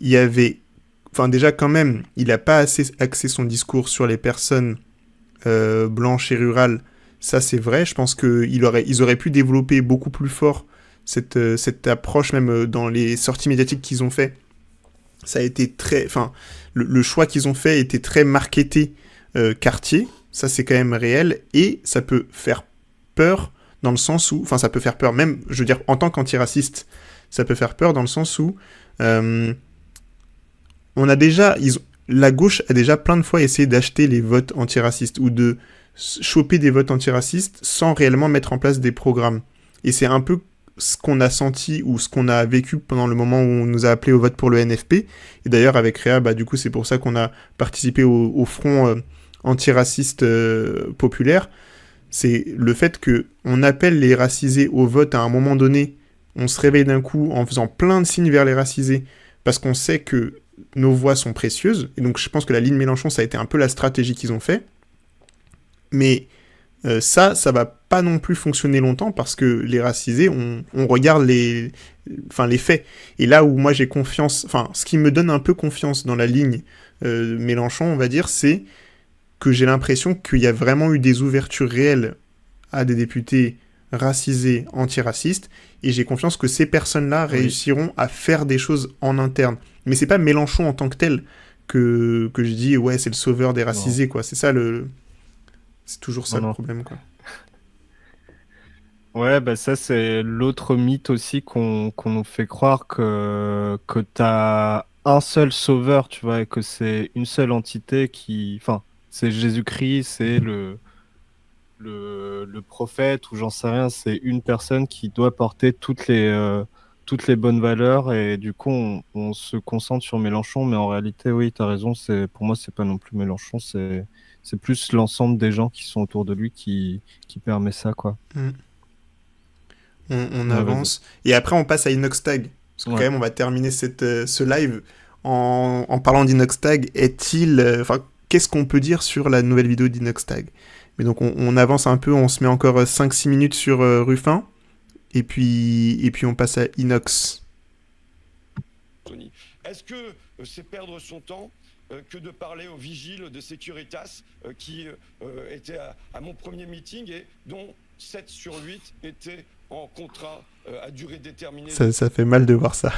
il y avait... Enfin, déjà, quand même, il n'a pas assez axé son discours sur les personnes blanches et rurales, ça c'est vrai. Je pense qu'ils auraient pu développer beaucoup plus fort cette approche, même dans les sorties médiatiques qu'ils ont fait. Ça a été très... Enfin, le choix qu'ils ont fait était très marketé quartier, ça c'est quand même réel, et ça peut faire peur dans le sens où... Enfin, ça peut faire peur, même, je veux dire, en tant qu'antiraciste, ça peut faire peur dans le sens où... La gauche a déjà plein de fois essayé d'acheter les votes antiracistes ou de choper des votes antiracistes sans réellement mettre en place des programmes. Et c'est un peu ce qu'on a senti ou ce qu'on a vécu pendant le moment où on nous a appelé au vote pour le NFP. Et d'ailleurs, avec Réa, du coup, c'est pour ça qu'on a participé au front antiraciste populaire. C'est le fait qu'on appelle les racisés au vote à un moment donné. On se réveille d'un coup en faisant plein de signes vers les racisés parce qu'on sait que nos voix sont précieuses, et donc je pense que la ligne Mélenchon, ça a été un peu la stratégie qu'ils ont fait, mais ça va pas non plus fonctionner longtemps, parce que les racisés, on regarde les faits, et là où moi j'ai confiance, enfin, ce qui me donne un peu confiance dans la ligne Mélenchon, on va dire, c'est que j'ai l'impression qu'il y a vraiment eu des ouvertures réelles à des députés racisés, antiracistes, et j'ai confiance que ces personnes-là réussiront à faire des choses en interne. Mais c'est pas Mélenchon en tant que tel que je dis ouais, c'est le sauveur des racisés, quoi. C'est ça c'est toujours ça le problème, quoi. Ouais, ça c'est l'autre mythe aussi qu'on nous fait croire que t'as un seul sauveur, tu vois, et que c'est une seule entité qui, enfin, c'est Jésus-Christ, c'est le prophète, ou j'en sais rien, c'est une personne qui doit porter toutes les bonnes valeurs, et du coup on se concentre sur Mélenchon, mais en réalité oui, t'as raison, pour moi c'est pas non plus Mélenchon, c'est plus l'ensemble des gens qui sont autour de lui qui permet ça, quoi. On avance, et après on passe à Inoxtag, parce que quand même on va terminer ce live en parlant d'Inoxtag, qu'est-ce qu'on peut dire sur la nouvelle vidéo d'Inoxtag? Mais donc on avance un peu, on se met encore 5-6 minutes sur Ruffin, et puis on passe à Inox. Est-ce que c'est perdre son temps que de parler aux vigiles de Securitas qui étaient à mon premier meeting et dont 7 sur 8 étaient en contrat à durée déterminée? Ça fait mal de voir ça.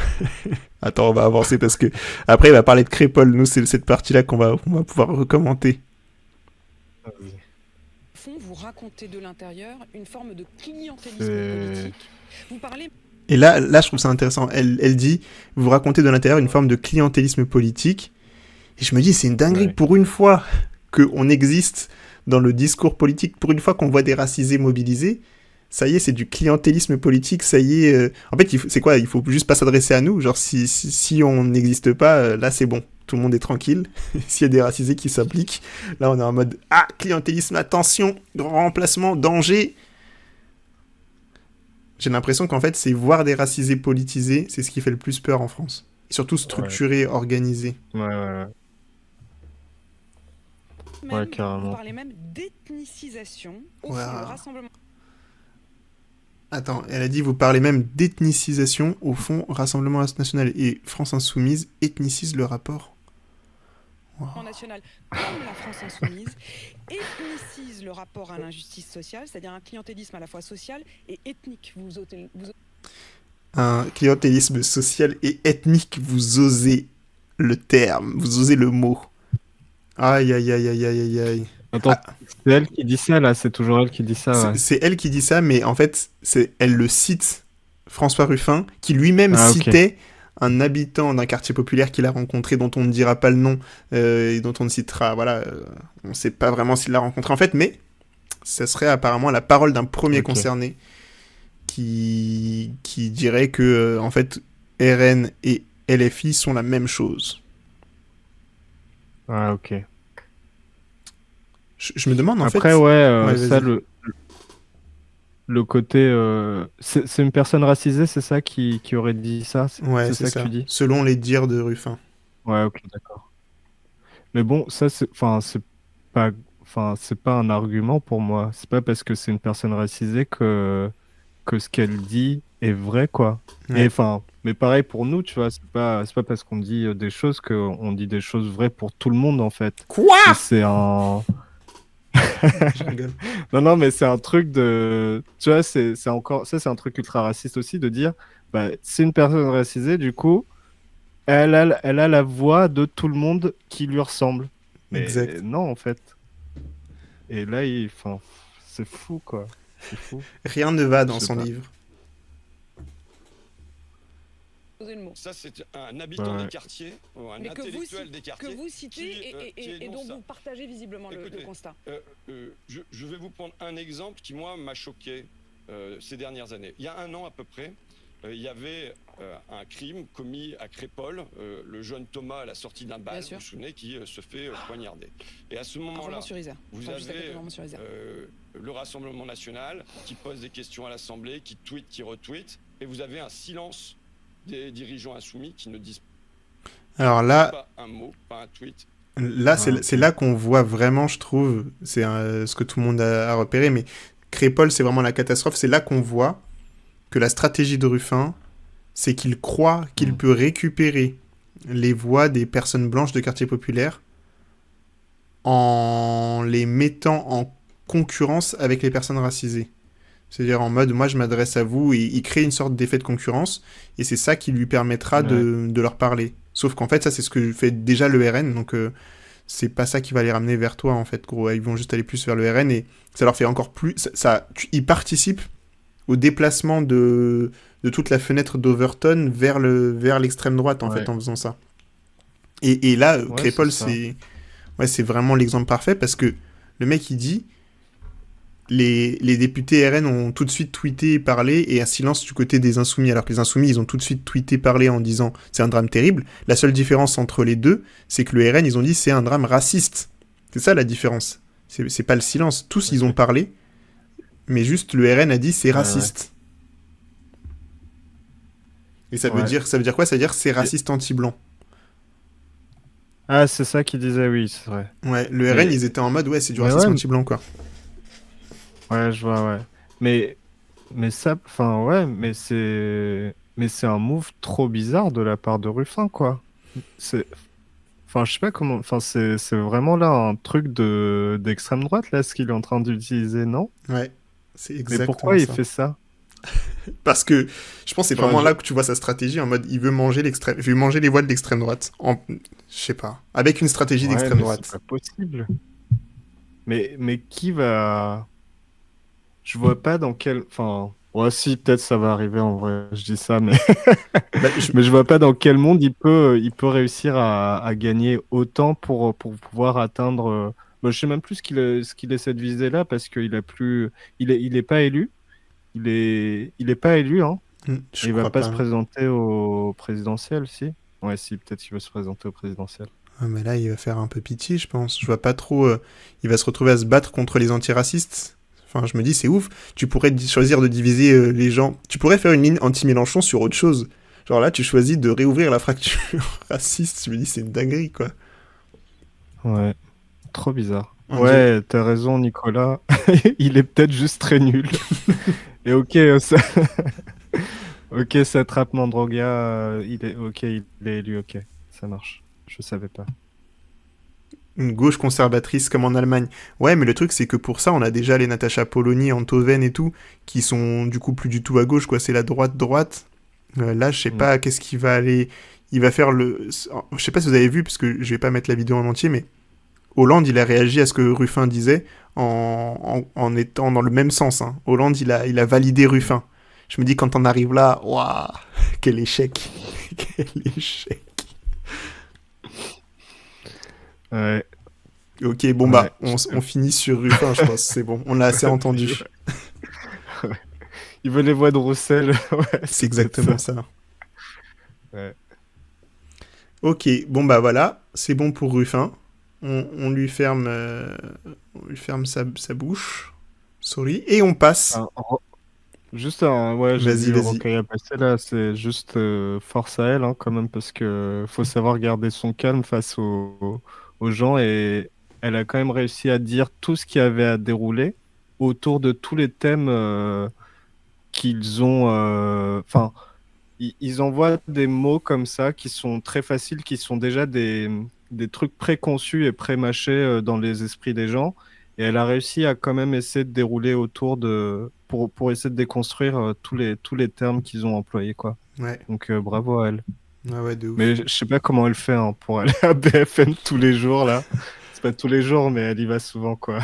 Attends, on va avancer parce que après il va parler de Crépol. Nous, c'est cette partie-là qu'on va pouvoir recommenter. Vous racontez de l'intérieur une forme de clientélisme politique. Vous parlez... Et là, je trouve ça intéressant. Elle dit, vous racontez de l'intérieur une forme de clientélisme politique. Et je me dis, c'est une dinguerie pour une fois qu'on existe dans le discours politique, pour une fois qu'on voit des racisés mobilisés. Ça y est, c'est du clientélisme politique, ça y est. En fait, c'est quoi? Il faut juste pas s'adresser à nous. Genre, si on n'existe pas, là, c'est bon. Tout le monde est tranquille. S'il y a des racisés qui s'appliquent, là, on est en mode, clientélisme, attention, grand remplacement, danger. J'ai l'impression qu'en fait, c'est voir des racisés politisés, c'est ce qui fait le plus peur en France. Et surtout structuré, organisé. Ouais, carrément. Vous parlez même d'ethnicisation au fond du Rassemblement. Attends, elle a dit, vous parlez même d'ethnicisation au fond Rassemblement National. Et France Insoumise ethnicise le rapport. National, comme la France Insoumise, ethnicise le rapport à l'injustice sociale, c'est-à-dire un clientélisme à la fois social et ethnique. Un clientélisme social et ethnique, vous osez le terme, vous osez le mot. Aïe, aïe, aïe, aïe, aïe, aïe. Attends, c'est elle qui dit ça, là, c'est toujours elle qui dit ça. C'est elle qui dit ça, mais en fait, elle le cite, François Ruffin, qui lui-même citait un habitant d'un quartier populaire qu'il a rencontré, dont on ne dira pas le nom, et dont on ne citera, on ne sait pas vraiment s'il l'a rencontré en fait, mais ça serait apparemment la parole d'un premier concerné qui dirait que, en fait, RN et LFI sont la même chose. Ah, ok. Je me demande, en fait... Après, ça, le côté... c'est une personne racisée, c'est ça qui aurait dit ça? Ouais, c'est ça que tu dis. Selon les dires de Ruffin. Ouais, ok, d'accord. Mais bon, ça, c'est pas un argument pour moi. C'est pas parce que c'est une personne racisée que ce qu'elle dit est vrai, quoi. Ouais. Mais pareil pour nous, tu vois, c'est pas parce qu'on dit des choses qu'on dit des choses vraies pour tout le monde, en fait. Quoi? C'est un... Je rigole. Non, mais c'est un truc de... Tu vois, c'est un truc ultra raciste aussi, de dire, c'est une personne racisée, du coup, elle a la voix de tout le monde qui lui ressemble. Mais exact. Non, en fait. Et là, c'est fou, quoi. C'est fou. Rien ne va dans son livre. Ça, c'est un habitant des quartiers, ou un intellectuel des quartiers. Que vous citez et dont vous partagez visiblement le constat. Je vais vous prendre un exemple qui, moi, m'a choqué ces dernières années. Il y a un an à peu près, il y avait un crime commis à Crépol, le jeune Thomas à la sortie d'un bal, vous vous souvenez, qui se fait poignarder. Et à ce moment-là, vous avez le Rassemblement National qui pose des questions à l'Assemblée, qui tweet, qui retweet, et vous avez un silence des dirigeants insoumis qui ne disent pas un mot, pas un tweet. Là, c'est là qu'on voit vraiment, je trouve, c'est ce que tout le monde a repéré, mais Crépol, c'est vraiment la catastrophe. C'est là qu'on voit que la stratégie de Ruffin, c'est qu'il croit qu'il peut récupérer les voix des personnes blanches de quartier populaire en les mettant en concurrence avec les personnes racisées. C'est-à-dire en mode, moi je m'adresse à vous, et il crée une sorte d'effet de concurrence, et c'est ça qui lui permettra de leur parler. Sauf qu'en fait, ça c'est ce que fait déjà le RN, donc c'est pas ça qui va les ramener vers toi en fait, gros. Ils vont juste aller plus vers le RN, et ça leur fait encore plus... ils participent au déplacement de toute la fenêtre d'Overton vers l'extrême droite en fait, en faisant ça. Et là, Crépol, c'est vraiment l'exemple parfait, parce que le mec il dit... Les députés RN ont tout de suite tweeté et parlé, et un silence du côté des Insoumis, alors que les Insoumis, ils ont tout de suite tweeté, parlé en disant « c'est un drame terrible ». La seule différence entre les deux, c'est que le RN, ils ont dit « c'est un drame raciste ». C'est ça la différence. C'est pas le silence. Tous, ils ont parlé, mais juste le RN a dit « c'est raciste ». Et ça veut dire quoi? Ça veut dire « c'est raciste anti-blanc ». Ah, c'est ça qu'ils disaient, oui, c'est vrai. Ouais, le RN, ils étaient en mode, ouais, c'est du racisme anti-blanc, quoi. Ouais, je vois, ouais. Mais ça, enfin, ouais, mais c'est un move trop bizarre de la part de Ruffin, quoi. Enfin, je sais pas comment, enfin, c'est vraiment là un truc d'extrême droite, là, ce qu'il est en train d'utiliser, non? Ouais, c'est Mais exactement pourquoi il ça. fait ça? Parce que je pense que c'est vraiment là que tu vois sa stratégie, en mode, il veut manger les voix de l'extrême droite. Je sais pas. Avec une stratégie d'extrême droite. C'est pas possible. Mais qui va... Je vois pas dans quel... Enfin... Ouais, si, peut-être ça va arriver en vrai, je dis ça, mais... mais je vois pas dans quel monde il peut réussir à gagner autant pour pouvoir atteindre... Bah, je sais même plus ce qu'il essaie de viser là, parce qu'il a plus... Il est pas élu. Il est pas élu, hein. Il va pas se présenter au présidentiel, si? Ouais, si, peut-être qu'il va se présenter au présidentiel. Ah, mais là, il va faire un peu pitié, je pense. Je vois pas trop... il va se retrouver à se battre contre les antiracistes. Enfin, je me dis, c'est ouf. Tu pourrais choisir de diviser les gens. Tu pourrais faire une ligne anti-Mélenchon sur autre chose. Genre là, tu choisis de réouvrir la fracture raciste. Je me dis, c'est une dinguerie, quoi. Ouais, trop bizarre. Ouais, t'as raison, Nicolas. Il est peut-être juste très nul. Et ok, ça... ok, ça attrape Mandroga. Il est élu, ok. Ça marche. Je savais pas. Une gauche conservatrice comme en Allemagne. Ouais, mais le truc, c'est que pour ça, on a déjà les Natacha Polony, Enthoven et tout, qui sont du coup plus du tout à gauche, quoi. C'est la droite. Là, je sais pas qu'est-ce qu'il va aller... Il va faire le... Je sais pas si vous avez vu, parce que je vais pas mettre la vidéo en entier, mais Hollande, il a réagi à ce que Ruffin disait en étant dans le même sens. Hein. Hollande, il a validé Ruffin. Je me dis, quand on arrive là, waouh, quel échec. Quel échec. Ouais. Ok, bon bah, on finit sur Ruffin, je pense, c'est bon, on l'a assez entendu. Ouais. Il veut les voix de Roussel. Ouais, c'est exactement ça. Ouais. Ok, bon bah voilà, c'est bon pour Ruffin. On lui ferme, sa bouche. Sorry. Et on passe. Juste ouais, j'ai vu Rokhaya passer là, c'est juste force à elle hein, quand même, parce que faut savoir garder son calme face aux gens, et elle a quand même réussi à dire tout ce qu'il y avait à dérouler autour de tous les thèmes qu'ils ont... Enfin, ils envoient des mots comme ça qui sont très faciles, qui sont déjà des trucs préconçus et pré-mâchés dans les esprits des gens. Et elle a réussi à quand même essayer de dérouler autour de... pour essayer de déconstruire tous les termes qu'ils ont employés, quoi. Ouais. Donc bravo à elle. Ouais, de ouf. Mais je sais pas comment elle fait hein, pour aller à BFM tous les jours, là. C'est pas tous les jours, mais elle y va souvent, quoi.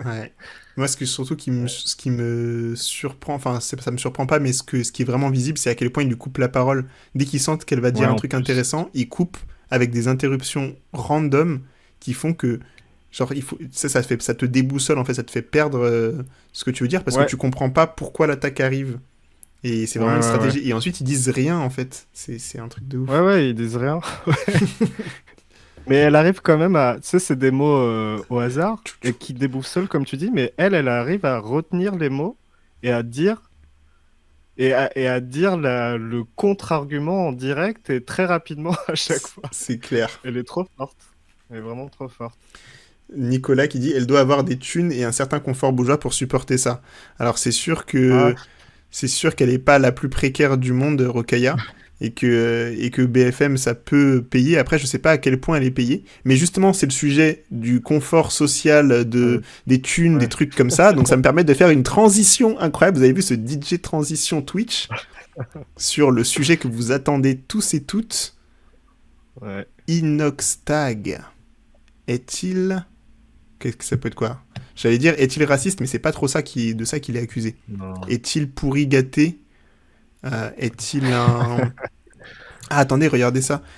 Ouais. Moi, ce qui me surprend, enfin, ça me surprend pas, mais ce qui est vraiment visible, c'est à quel point il lui coupe la parole. Dès qu'il sent qu'elle va dire un truc intéressant, il coupe avec des interruptions random qui font que, genre, ça te déboussole, en fait, ça te fait perdre ce que tu veux dire parce que tu comprends pas pourquoi l'attaque arrive. Et c'est vraiment une stratégie. Ouais. Et ensuite, ils disent rien, en fait. C'est un truc de ouf. Ouais, ils disent rien. Mais elle arrive quand même à... Tu sais, c'est des mots au hasard et qui déboussolent, comme tu dis, mais elle arrive à retenir les mots et à dire... Et à dire le contre-argument en direct et très rapidement à chaque fois. C'est clair. Elle est trop forte. Elle est vraiment trop forte. Nicolas qui dit « Elle doit avoir des thunes et un certain confort bourgeois pour supporter ça. » Alors, c'est sûr que... C'est sûr qu'elle n'est pas la plus précaire du monde, Rokhaya, et que BFM, ça peut payer. Après, je ne sais pas à quel point elle est payée. Mais justement, c'est le sujet du confort social, des thunes, des trucs comme ça. Donc, ça me permet de faire une transition incroyable. Vous avez vu ce DJ transition Twitch sur le sujet que vous attendez tous et toutes. Ouais. Inoxtag. Est-il... Qu'est-ce que ça peut être quoi ? J'allais dire, est-il raciste, mais c'est pas trop de ça qu'il est accusé. Non. Est-il pourri gâté ? Est-il un... Ah, attendez, regardez ça.